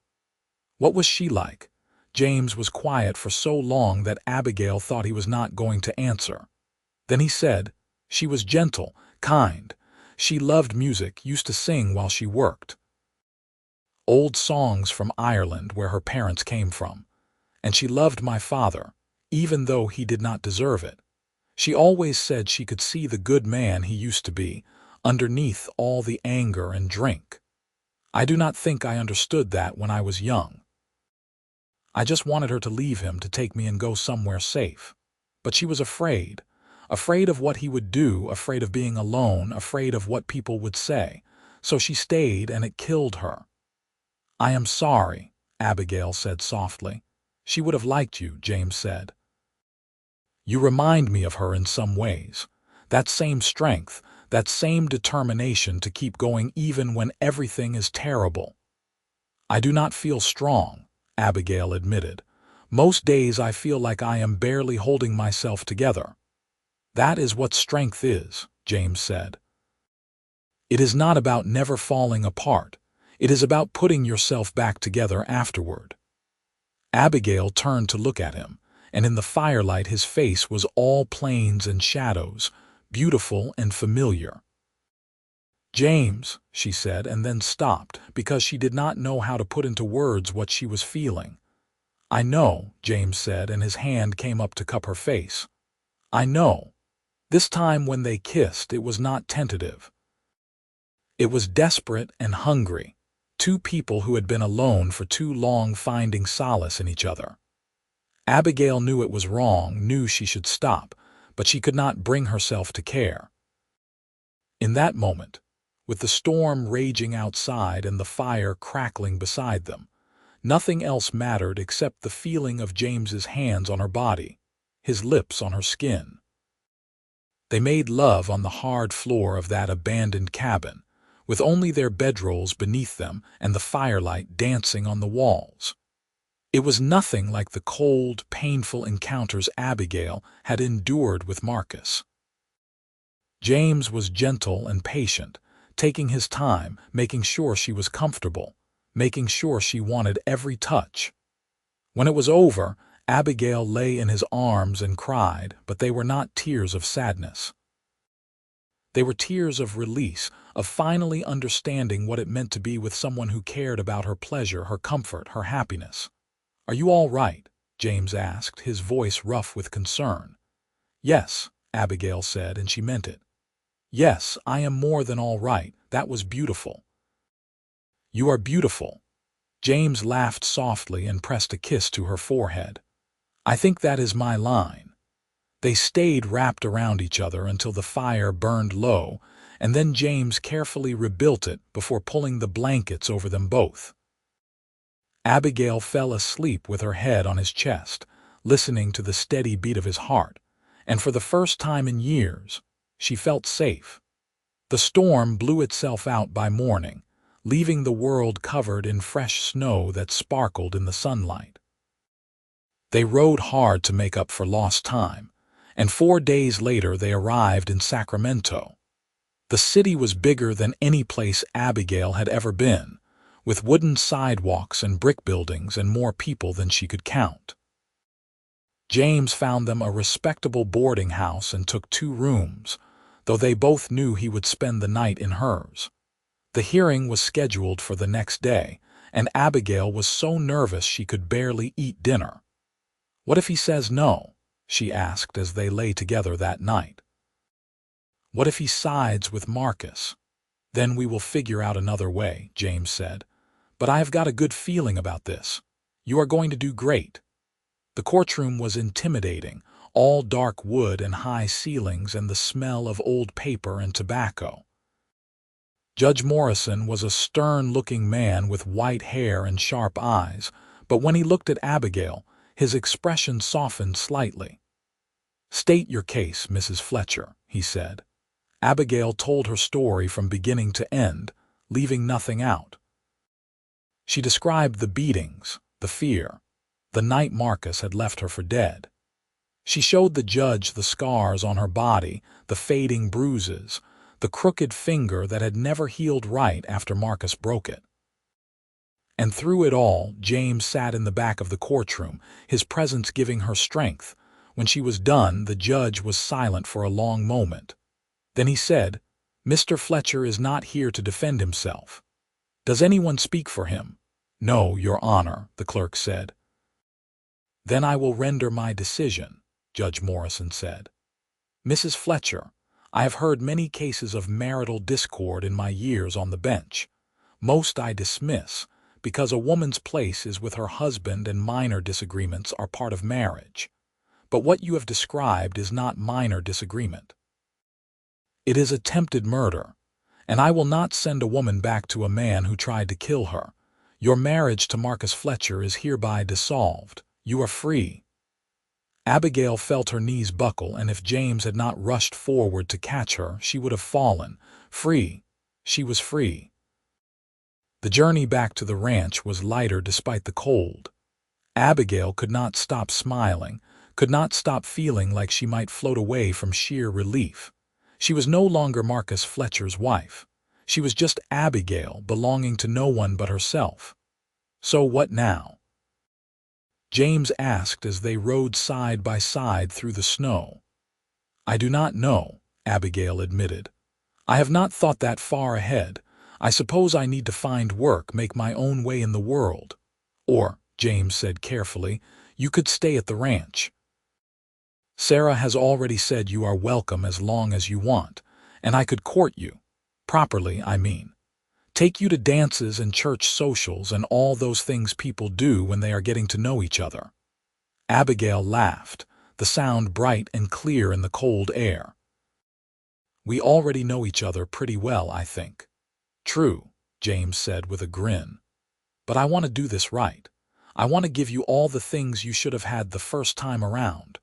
"What was she like?" James was quiet for so long that Abigail thought he was not going to answer. Then he said, "She was gentle, kind. She loved music, used to sing while she worked. Old songs from Ireland, where her parents came from. And she loved my father, even though he did not deserve it. She always said she could see the good man he used to be, underneath all the anger and drink. I do not think I understood that when I was young. I just wanted her to leave him, to take me and go somewhere safe. But she was afraid. Afraid of what he would do, afraid of being alone, afraid of what people would say. So she stayed, and it killed her." "I am sorry," Abigail said softly. "She would have liked you," James said. "You remind me of her in some ways. That same strength, that same determination to keep going even when everything is terrible." "I do not feel strong," Abigail admitted. "Most days I feel like I am barely holding myself together." "That is what strength is," James said. "It is not about never falling apart. It is about putting yourself back together afterward." Abigail turned to look at him, and in the firelight his face was all planes and shadows, beautiful and familiar. "James," she said, and then stopped, because she did not know how to put into words what she was feeling. "I know," James said, and his hand came up to cup her face. "I know." This time when they kissed, it was not tentative. It was desperate and hungry, two people who had been alone for too long finding solace in each other. Abigail knew it was wrong, knew she should stop, but she could not bring herself to care. In that moment, with the storm raging outside and the fire crackling beside them, nothing else mattered except the feeling of James's hands on her body, his lips on her skin. They made love on the hard floor of that abandoned cabin, with only their bedrolls beneath them and the firelight dancing on the walls. It was nothing like the cold, painful encounters Abigail had endured with Marcus. James was gentle and patient, taking his time, making sure she was comfortable, making sure she wanted every touch. When it was over, Abigail lay in his arms and cried, but they were not tears of sadness. They were tears of release, of finally understanding what it meant to be with someone who cared about her pleasure, her comfort, her happiness. "Are you all right?" James asked, his voice rough with concern. "Yes," Abigail said, and she meant it. "Yes, I am more than all right. That was beautiful." "You are beautiful." James laughed softly and pressed a kiss to her forehead. "I think that is my line." They stayed wrapped around each other until the fire burned low, and then James carefully rebuilt it before pulling the blankets over them both. Abigail fell asleep with her head on his chest, listening to the steady beat of his heart, and for the first time in years, she felt safe. The storm blew itself out by morning, leaving the world covered in fresh snow that sparkled in the sunlight. They rode hard to make up for lost time, and 4 days later they arrived in Sacramento. The city was bigger than any place Abigail had ever been, with wooden sidewalks and brick buildings and more people than she could count. James found them a respectable boarding house and took 2 rooms, though they both knew he would spend the night in hers. The hearing was scheduled for the next day, and Abigail was so nervous she could barely eat dinner. "What if he says no?" she asked as they lay together that night. "What if he sides with Marcus?" "Then we will figure out another way," James said. "But I have got a good feeling about this. You are going to do great." The courtroom was intimidating, all dark wood and high ceilings and the smell of old paper and tobacco. Judge Morrison was a stern-looking man with white hair and sharp eyes, but when he looked at Abigail, his expression softened slightly. "State your case, Mrs. Fletcher," he said. Abigail told her story from beginning to end, leaving nothing out. She described the beatings, the fear, the night Marcus had left her for dead. She showed the judge the scars on her body, the fading bruises, the crooked finger that had never healed right after Marcus broke it. And through it all, James sat in the back of the courtroom, his presence giving her strength. When she was done, the judge was silent for a long moment. Then he said, "Mr. Fletcher is not here to defend himself. Does anyone speak for him?" "No, Your Honor," the clerk said. "Then I will render my decision," Judge Morrison said. "Mrs. Fletcher, I have heard many cases of marital discord in my years on the bench. Most I dismiss, because a woman's place is with her husband and minor disagreements are part of marriage. But what you have described is not minor disagreement. It is attempted murder, and I will not send a woman back to a man who tried to kill her. Your marriage to Marcus Fletcher is hereby dissolved. You are free." Abigail felt her knees buckle, and if James had not rushed forward to catch her, she would have fallen. Free. She was free. The journey back to the ranch was lighter despite the cold. Abigail could not stop smiling, could not stop feeling like she might float away from sheer relief. She was no longer Marcus Fletcher's wife. She was just Abigail, belonging to no one but herself. So what now? James asked as they rode side by side through the snow. "I do not know," Abigail admitted. "I have not thought that far ahead. I suppose I need to find work, make my own way in the world. Or," James said carefully, "you could stay at the ranch. Sarah has already said you are welcome as long as you want, and I could court you. Properly, I mean. Take you to dances and church socials and all those things people do when they are getting to know each other." Abigail laughed, the sound bright and clear in the cold air. "We already know each other pretty well, I think." "True," James said with a grin. "But I want to do this right. I want to give you all the things you should have had the first time around.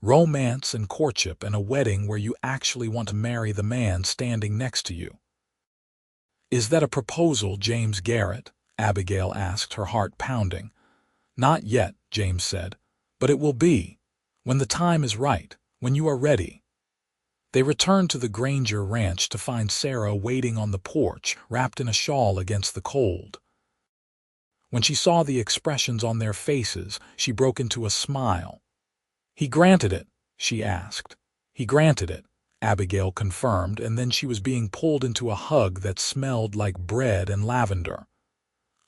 Romance and courtship and a wedding where you actually want to marry the man standing next to you." "Is that a proposal, James Garrett?" Abigail asked, her heart pounding. "Not yet," James said, "but it will be. When the time is right, when you are ready." They returned to the Granger ranch to find Sarah waiting on the porch, wrapped in a shawl against the cold. When she saw the expressions on their faces, she broke into a smile. "He granted it?" she asked. "He granted it," Abigail confirmed, and then she was being pulled into a hug that smelled like bread and lavender.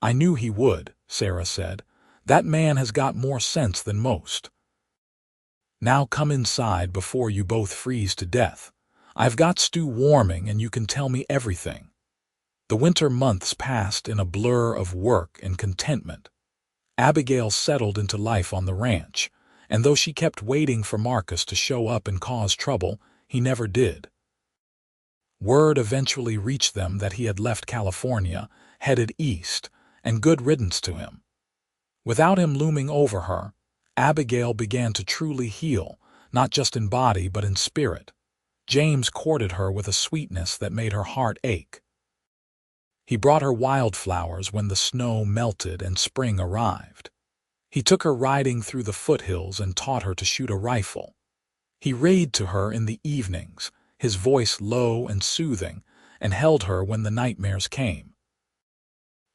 "I knew he would," Sarah said. "That man has got more sense than most. Now come inside before you both freeze to death. I've got stew warming and you can tell me everything." The winter months passed in a blur of work and contentment. Abigail settled into life on the ranch, and though she kept waiting for Marcus to show up and cause trouble, he never did. Word eventually reached them that he had left California, headed east, and good riddance to him. Without him looming over her, Abigail began to truly heal, not just in body but in spirit. James courted her with a sweetness that made her heart ache. He brought her wildflowers when the snow melted and spring arrived. He took her riding through the foothills and taught her to shoot a rifle. He read to her in the evenings, his voice low and soothing, and held her when the nightmares came.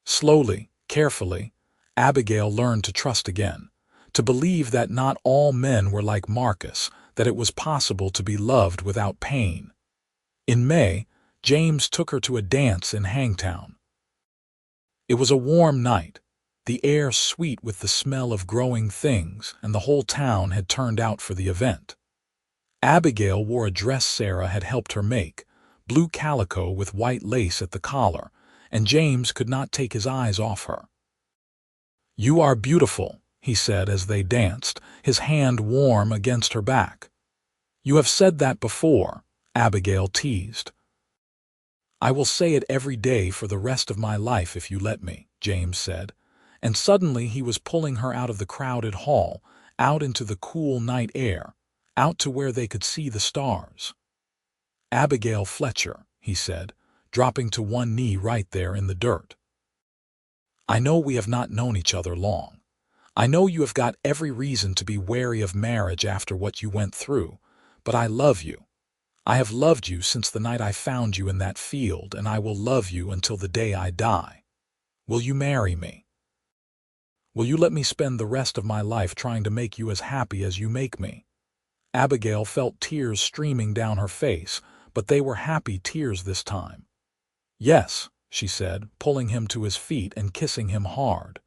Slowly, carefully, Abigail learned to trust again, to believe that not all men were like Marcus, that it was possible to be loved without pain. In May, James took her to a dance in Hangtown. It was a warm night, the air sweet with the smell of growing things, and the whole town had turned out for the event. Abigail wore a dress Sarah had helped her make, blue calico with white lace at the collar, and James could not take his eyes off her. "You are beautiful," he said as they danced, his hand warm against her back. "You have said that before," Abigail teased. "I will say it every day for the rest of my life if you let me," James said, and suddenly he was pulling her out of the crowded hall, out into the cool night air, out to where they could see the stars. Abigail Fletcher, he said, dropping to one knee right there in the dirt. I know we have not known each other long. I know you have got every reason to be wary of marriage after what you went through, but I love you. I have loved you since the night I found you in that field, and I will love you until the day I die. Will you marry me? Will you let me spend the rest of my life trying to make you as happy as you make me? Abigail felt tears streaming down her face, but they were happy tears this time. Yes, she said, pulling him to his feet and kissing him hard.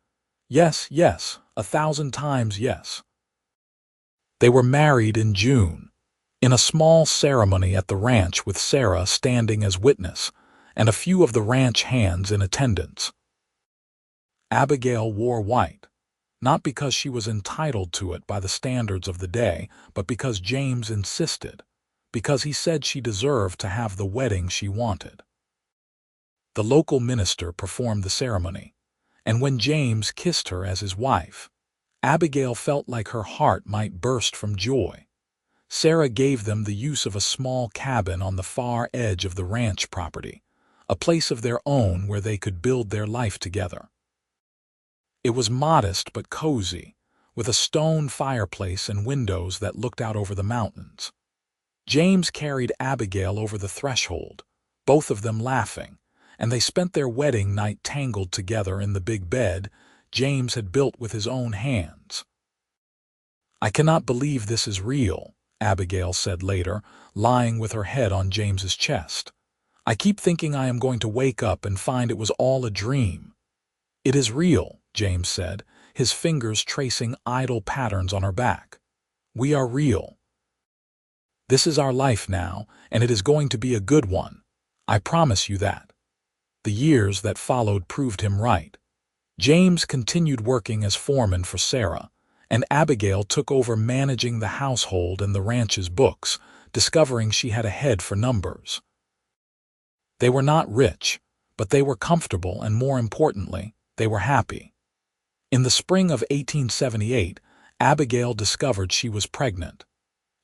Yes, yes, 1,000 times yes. They were married in June, in a small ceremony at the ranch with Sarah standing as witness, and a few of the ranch hands in attendance. Abigail wore white, not because she was entitled to it by the standards of the day, but because James insisted, because he said she deserved to have the wedding she wanted. The local minister performed the ceremony, and when James kissed her as his wife, Abigail felt like her heart might burst from joy. Sarah gave them the use of a small cabin on the far edge of the ranch property, a place of their own where they could build their life together. It was modest but cozy, with a stone fireplace and windows that looked out over the mountains. James carried Abigail over the threshold, both of them laughing, and they spent their wedding night tangled together in the big bed James had built with his own hands. I cannot believe this is real, Abigail said later, lying with her head on James's chest. I keep thinking I am going to wake up and find it was all a dream. It is real, James said, his fingers tracing idle patterns on her back. We are real. This is our life now, and it is going to be a good one. I promise you that. The years that followed proved him right. James continued working as foreman for Sarah, and Abigail took over managing the household and the ranch's books, discovering she had a head for numbers. They were not rich, but they were comfortable, and more importantly, they were happy. In the spring of 1878, Abigail discovered she was pregnant.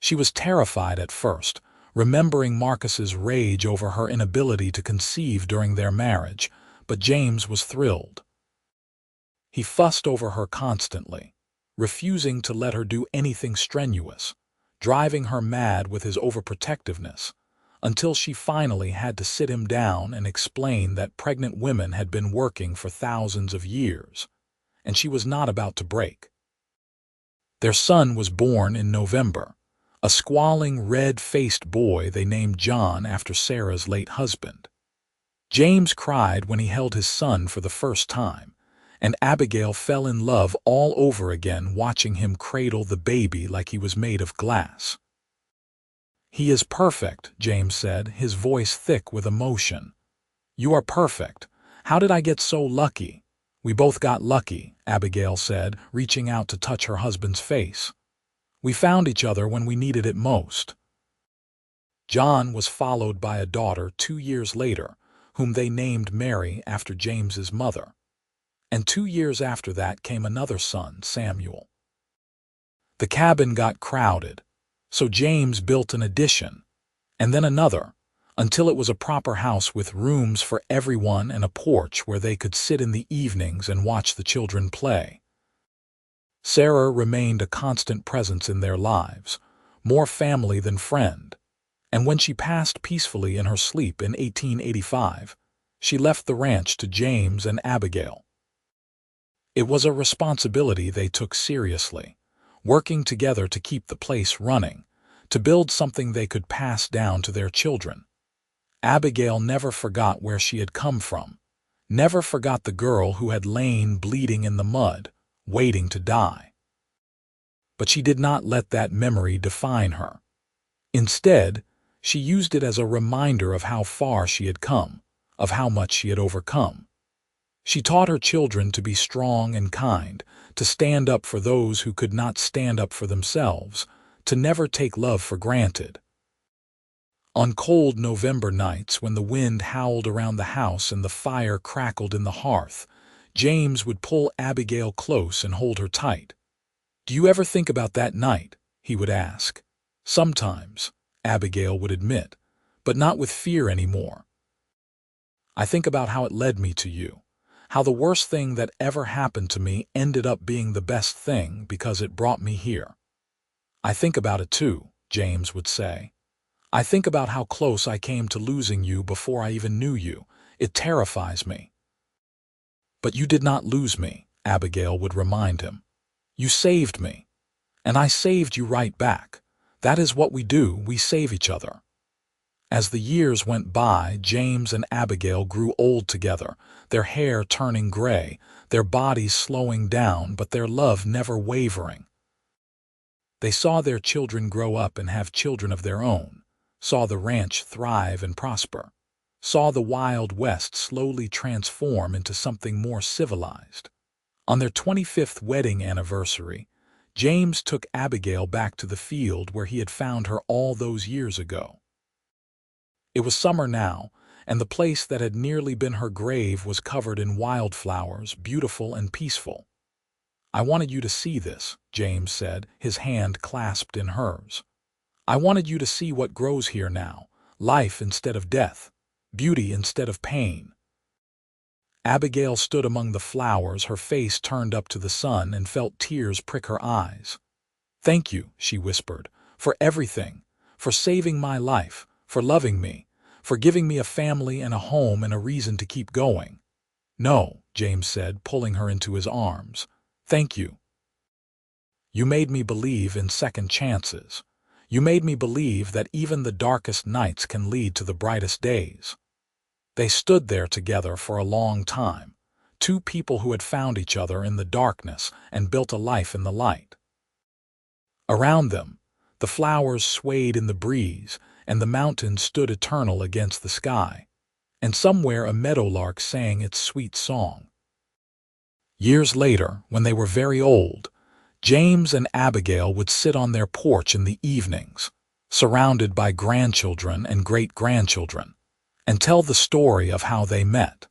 She was terrified at first, remembering Marcus's rage over her inability to conceive during their marriage, but James was thrilled. He fussed over her constantly, refusing to let her do anything strenuous, driving her mad with his overprotectiveness, until she finally had to sit him down and explain that pregnant women had been working for thousands of years, and she was not about to break. Their son was born in November, a squalling, red-faced boy they named John after Sarah's late husband. James cried when he held his son for the first time, and Abigail fell in love all over again watching him cradle the baby like he was made of glass. He is perfect, James said, his voice thick with emotion. You are perfect. How did I get so lucky? We both got lucky, Abigail said, reaching out to touch her husband's face. We found each other when we needed it most. John was followed by a daughter 2 years later, whom they named Mary after James's mother. And 2 years after that came another son, Samuel. The cabin got crowded, so James built an addition, and then another, until it was a proper house with rooms for everyone and a porch where they could sit in the evenings and watch the children play. Sarah remained a constant presence in their lives, more family than friend, and when she passed peacefully in her sleep in 1885, she left the ranch to James and Abigail. It was a responsibility they took seriously, working together to keep the place running, to build something they could pass down to their children. Abigail never forgot where she had come from, never forgot the girl who had lain bleeding in the mud, waiting to die. But she did not let that memory define her. Instead, she used it as a reminder of how far she had come, of how much she had overcome. She taught her children to be strong and kind, to stand up for those who could not stand up for themselves, to never take love for granted. On cold November nights, when the wind howled around the house and the fire crackled in the hearth, James would pull Abigail close and hold her tight. "Do you ever think about that night?" he would ask. "Sometimes," Abigail would admit, but not with fear anymore. I think about how it led me to you, how the worst thing that ever happened to me ended up being the best thing because it brought me here. I think about it too, James would say. I think about how close I came to losing you before I even knew you. It terrifies me. But you did not lose me, Abigail would remind him. You saved me, and I saved you right back. That is what we do, we save each other. As the years went by, James and Abigail grew old together, their hair turning gray, their bodies slowing down, but their love never wavering. They saw their children grow up and have children of their own, saw the ranch thrive and prosper, saw the Wild West slowly transform into something more civilized. On their 25th wedding anniversary, James took Abigail back to the field where he had found her all those years ago. It was summer now, and the place that had nearly been her grave was covered in wildflowers, beautiful and peaceful. I wanted you to see this, James said, his hand clasped in hers. I wanted you to see what grows here now, life instead of death, beauty instead of pain. Abigail stood among the flowers, her face turned up to the sun, and felt tears prick her eyes. Thank you, she whispered, for everything, for saving my life, for loving me, for giving me a family and a home and a reason to keep going. No, James said, pulling her into his arms. Thank you. You made me believe in second chances. You made me believe that even the darkest nights can lead to the brightest days. They stood there together for a long time, two people who had found each other in the darkness and built a life in the light. Around them, the flowers swayed in the breeze, and the mountains stood eternal against the sky, and somewhere a meadowlark sang its sweet song. Years later, when they were very old, James and Abigail would sit on their porch in the evenings, surrounded by grandchildren and great-grandchildren, and tell the story of how they met.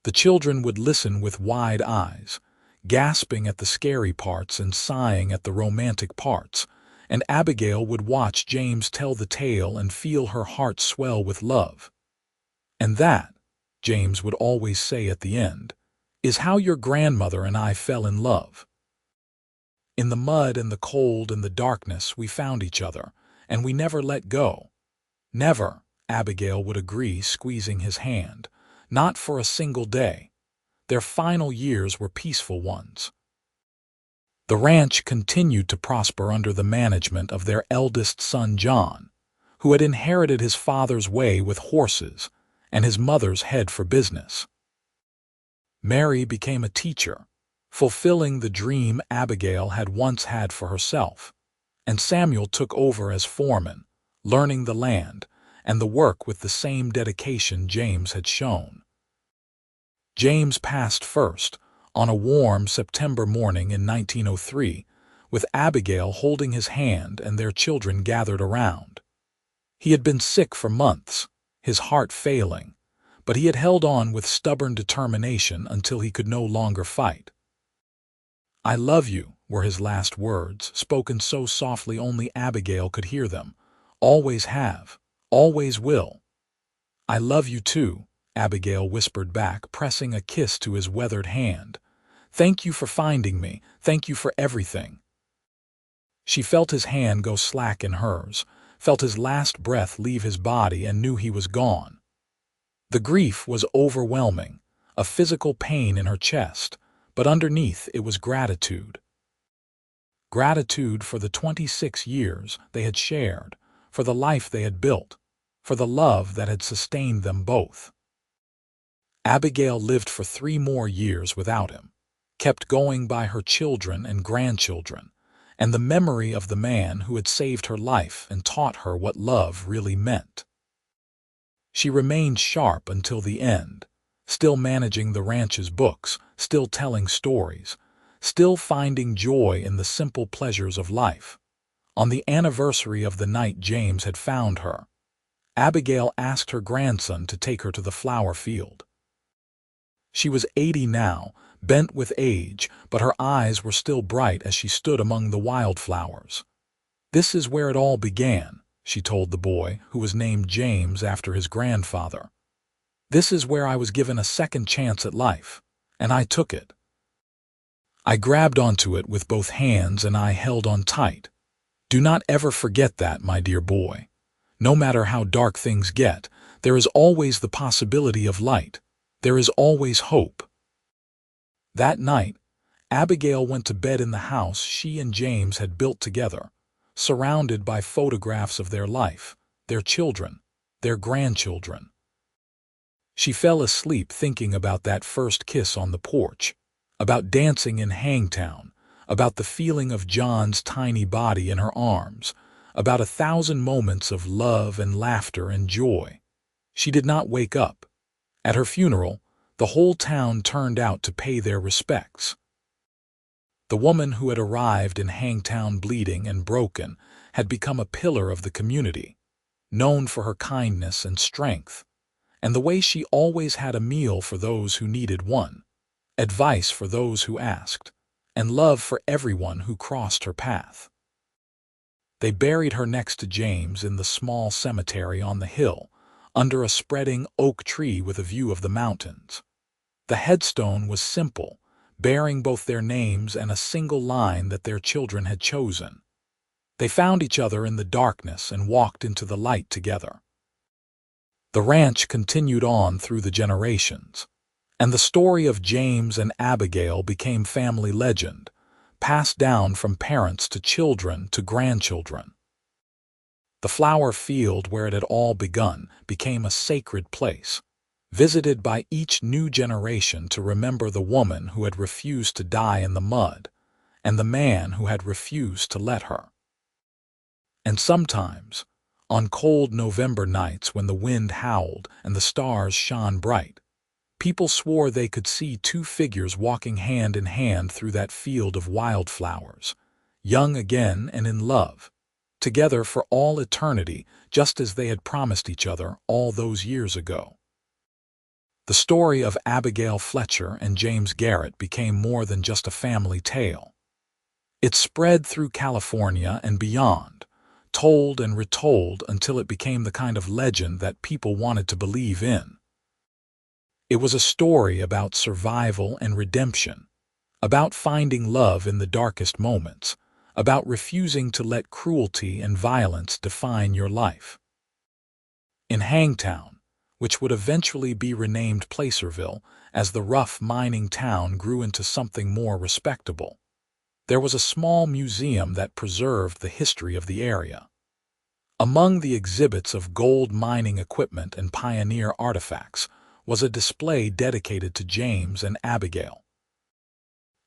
The children would listen with wide eyes, gasping at the scary parts and sighing at the romantic parts, and Abigail would watch James tell the tale and feel her heart swell with love. And that, James would always say at the end, is how your grandmother and I fell in love. In the mud and the cold and the darkness we found each other, and we never let go. Never, Abigail would agree, squeezing his hand. Not for a single day. Their final years were peaceful ones. The ranch continued to prosper under the management of their eldest son John, who had inherited his father's way with horses and his mother's head for business. Mary became a teacher, fulfilling the dream Abigail had once had for herself, and Samuel took over as foreman, learning the land and the work with the same dedication James had shown. James passed first, on a warm September morning in 1903, with Abigail holding his hand and their children gathered around. He had been sick for months, his heart failing, but he had held on with stubborn determination until he could no longer fight. I love you, were his last words, spoken so softly only Abigail could hear them. Always have, always will. I love you too, Abigail whispered back, pressing a kiss to his weathered hand. Thank you for finding me, thank you for everything. She felt his hand go slack in hers, felt his last breath leave his body, and knew he was gone. The grief was overwhelming, a physical pain in her chest, but underneath it was gratitude. Gratitude for the 26 years they had shared, for the life they had built, for the love that had sustained them both. Abigail lived for 3 more years without him, kept going by her children and grandchildren, and the memory of the man who had saved her life and taught her what love really meant. She remained sharp until the end, still managing the ranch's books, still telling stories, still finding joy in the simple pleasures of life. On the anniversary of the night James had found her, Abigail asked her grandson to take her to the flower field. She was 80 now, bent with age, but her eyes were still bright as she stood among the wildflowers. This is where it all began, she told the boy, who was named James after his grandfather. "This is where I was given a second chance at life, and I took it. I grabbed onto it with both hands and I held on tight. Do not ever forget that, my dear boy. No matter how dark things get, there is always the possibility of light. There is always hope." That night, Abigail went to bed in the house she and James had built together, surrounded by photographs of their life, their children, their grandchildren. She fell asleep thinking about that first kiss on the porch, about dancing in Hangtown, about the feeling of John's tiny body in her arms, about 1,000 moments of love and laughter and joy. She did not wake up. At her funeral, the whole town turned out to pay their respects. The woman who had arrived in Hangtown bleeding and broken had become a pillar of the community, known for her kindness and strength, and the way she always had a meal for those who needed one, advice for those who asked, and love for everyone who crossed her path. They buried her next to James in the small cemetery on the hill, under a spreading oak tree with a view of the mountains. The headstone was simple, bearing both their names and a single line that their children had chosen. They found each other in the darkness and walked into the light together. The ranch continued on through the generations, and the story of James and Abigail became family legend, passed down from parents to children to grandchildren. The flower field where it had all begun became a sacred place, visited by each new generation to remember the woman who had refused to die in the mud, and the man who had refused to let her. And sometimes, on cold November nights when the wind howled and the stars shone bright, people swore they could see two figures walking hand in hand through that field of wildflowers, young again and in love, together for all eternity, just as they had promised each other all those years ago. The story of Abigail Fletcher and James Garrett became more than just a family tale. It spread through California and beyond, told and retold until it became the kind of legend that people wanted to believe in. It was a story about survival and redemption, about finding love in the darkest moments, about refusing to let cruelty and violence define your life. In Hangtown, which would eventually be renamed Placerville as the rough mining town grew into something more respectable, there was a small museum that preserved the history of the area. Among the exhibits of gold mining equipment and pioneer artifacts was a display dedicated to James and Abigail.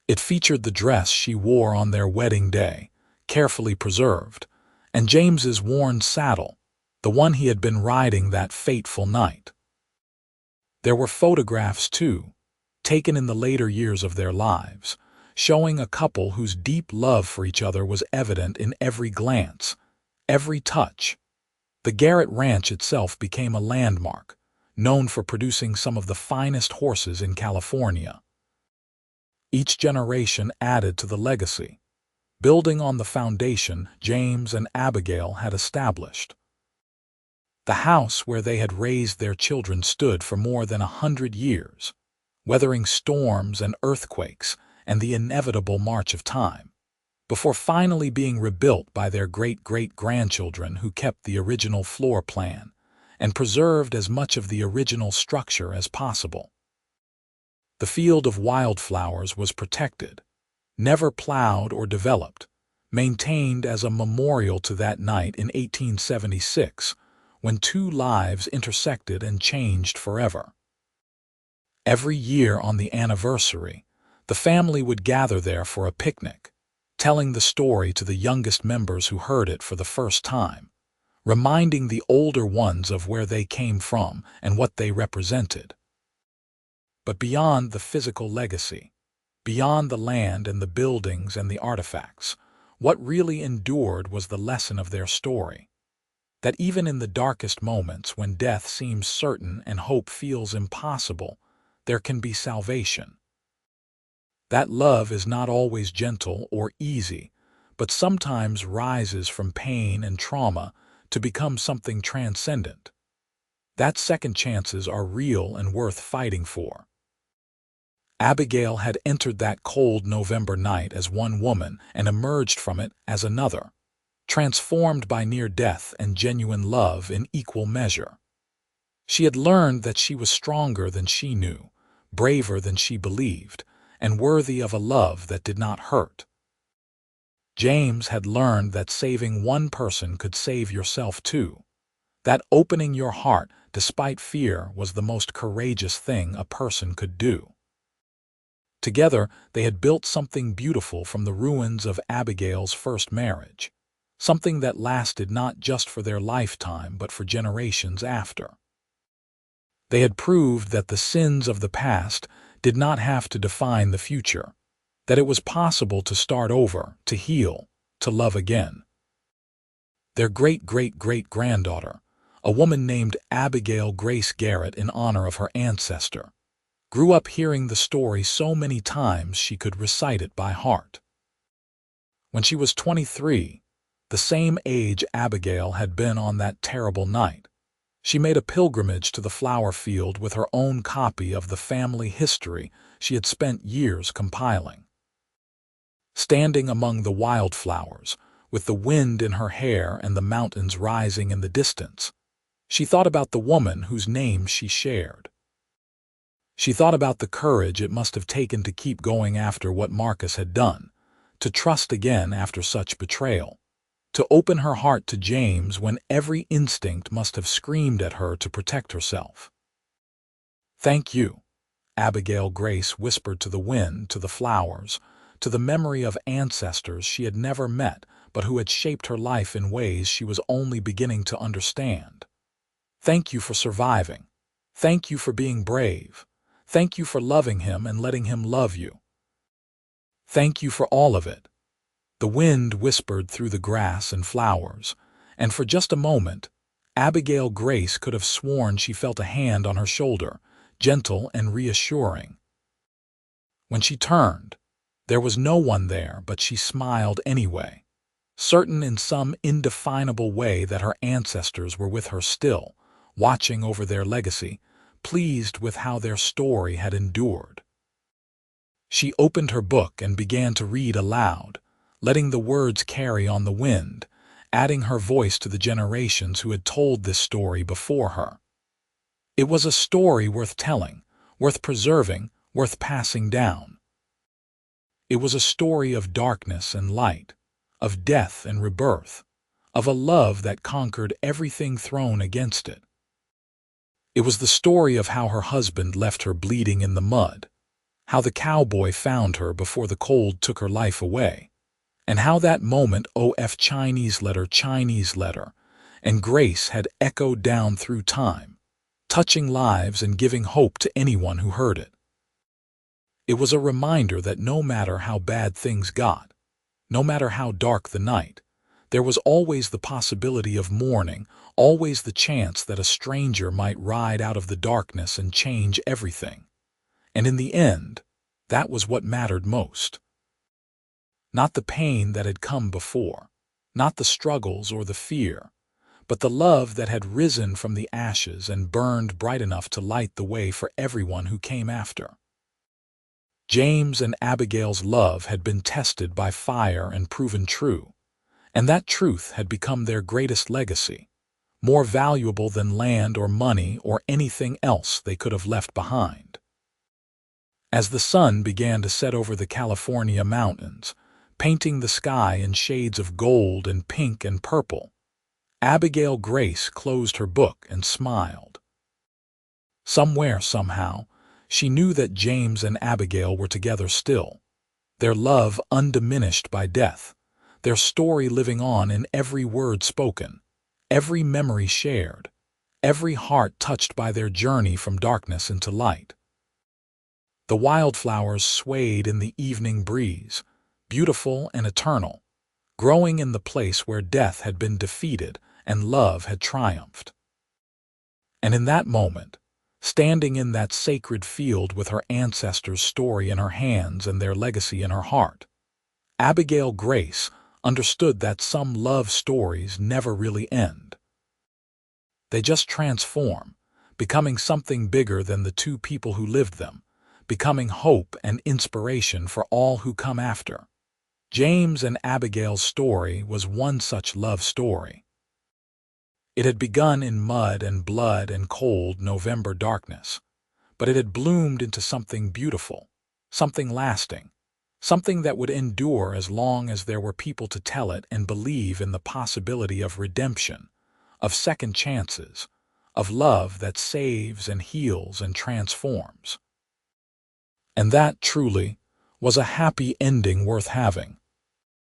It featured the dress she wore on their wedding day, carefully preserved, and James's worn saddle, the one he had been riding that fateful night. There were photographs, too, taken in the later years of their lives, showing a couple whose deep love for each other was evident in every glance, every touch. The Garrett Ranch itself became a landmark, known for producing some of the finest horses in California. Each generation added to the legacy, building on the foundation James and Abigail had established. The house where they had raised their children stood for more than 100 years, weathering storms and earthquakes and the inevitable march of time, before finally being rebuilt by their great-great-grandchildren who kept the original floor plan and preserved as much of the original structure as possible. The field of wildflowers was protected, never plowed or developed, maintained as a memorial to that night in 1876, when two lives intersected and changed forever. Every year on the anniversary, the family would gather there for a picnic, telling the story to the youngest members who heard it for the first time, reminding the older ones of where they came from and what they represented. But beyond the physical legacy, beyond the land and the buildings and the artifacts, what really endured was the lesson of their story. That even in the darkest moments when death seems certain and hope feels impossible, there can be salvation. That love is not always gentle or easy, but sometimes rises from pain and trauma to become something transcendent. That second chances are real and worth fighting for. Abigail had entered that cold November night as one woman and emerged from it as another, transformed by near death and genuine love in equal measure. She had learned that she was stronger than she knew, braver than she believed, and worthy of a love that did not hurt. James had learned that saving one person could save yourself too, that opening your heart despite fear was the most courageous thing a person could do. Together, they had built something beautiful from the ruins of Abigail's first marriage, something that lasted not just for their lifetime but for generations after. They had proved that the sins of the past did not have to define the future, that it was possible to start over, to heal, to love again. Their great-great-great-granddaughter, a woman named Abigail Grace Garrett in honor of her ancestor, grew up hearing the story so many times she could recite it by heart. When she was 23, the same age Abigail had been on that terrible night, she made a pilgrimage to the flower field with her own copy of the family history she had spent years compiling. Standing among the wildflowers, with the wind in her hair and the mountains rising in the distance, she thought about the woman whose name she shared. She thought about the courage it must have taken to keep going after what Marcus had done, to trust again after such betrayal, to open her heart to James when every instinct must have screamed at her to protect herself. "Thank you," Abigail Grace whispered to the wind, to the flowers, to the memory of ancestors she had never met but who had shaped her life in ways she was only beginning to understand. "Thank you for surviving. Thank you for being brave. Thank you for loving him and letting him love you. Thank you for all of it." The wind whispered through the grass and flowers, and for just a moment, Abigail Grace could have sworn she felt a hand on her shoulder, gentle and reassuring. When she turned, there was no one there, but she smiled anyway, certain in some indefinable way that her ancestors were with her still, watching over their legacy, pleased with how their story had endured. She opened her book and began to read aloud, letting the words carry on the wind, adding her voice to the generations who had told this story before her. It was a story worth telling, worth preserving, worth passing down. It was a story of darkness and light, of death and rebirth, of a love that conquered everything thrown against it. It was the story of how her husband left her bleeding in the mud, how the cowboy found her before the cold took her life away, and how that moment Chinese letter, and grace had echoed down through time, touching lives and giving hope to anyone who heard it. It was a reminder that no matter how bad things got, no matter how dark the night, there was always the possibility of morning, always the chance that a stranger might ride out of the darkness and change everything. And in the end, that was what mattered most. Not the pain that had come before, not the struggles or the fear, but the love that had risen from the ashes and burned bright enough to light the way for everyone who came after. James and Abigail's love had been tested by fire and proven true, and that truth had become their greatest legacy, more valuable than land or money or anything else they could have left behind. As the sun began to set over the California mountains, painting the sky in shades of gold and pink and purple, Abigail Grace closed her book and smiled. Somewhere, somehow, she knew that James and Abigail were together still, their love undiminished by death, their story living on in every word spoken, every memory shared, every heart touched by their journey from darkness into light. The wildflowers swayed in the evening breeze, beautiful and eternal, growing in the place where death had been defeated and love had triumphed. And in that moment, standing in that sacred field with her ancestors' story in her hands and their legacy in her heart, Abigail Grace understood that some love stories never really end, They just transform, becoming something bigger than the two people who lived them, becoming hope and inspiration for all who come after. James and Abigail's story was one such love story. It had begun in mud and blood and cold November darkness, but it had bloomed into something beautiful, something lasting, something that would endure as long as there were people to tell it and believe in the possibility of redemption, of second chances, of love that saves and heals and transforms. And that, truly, was a happy ending worth having.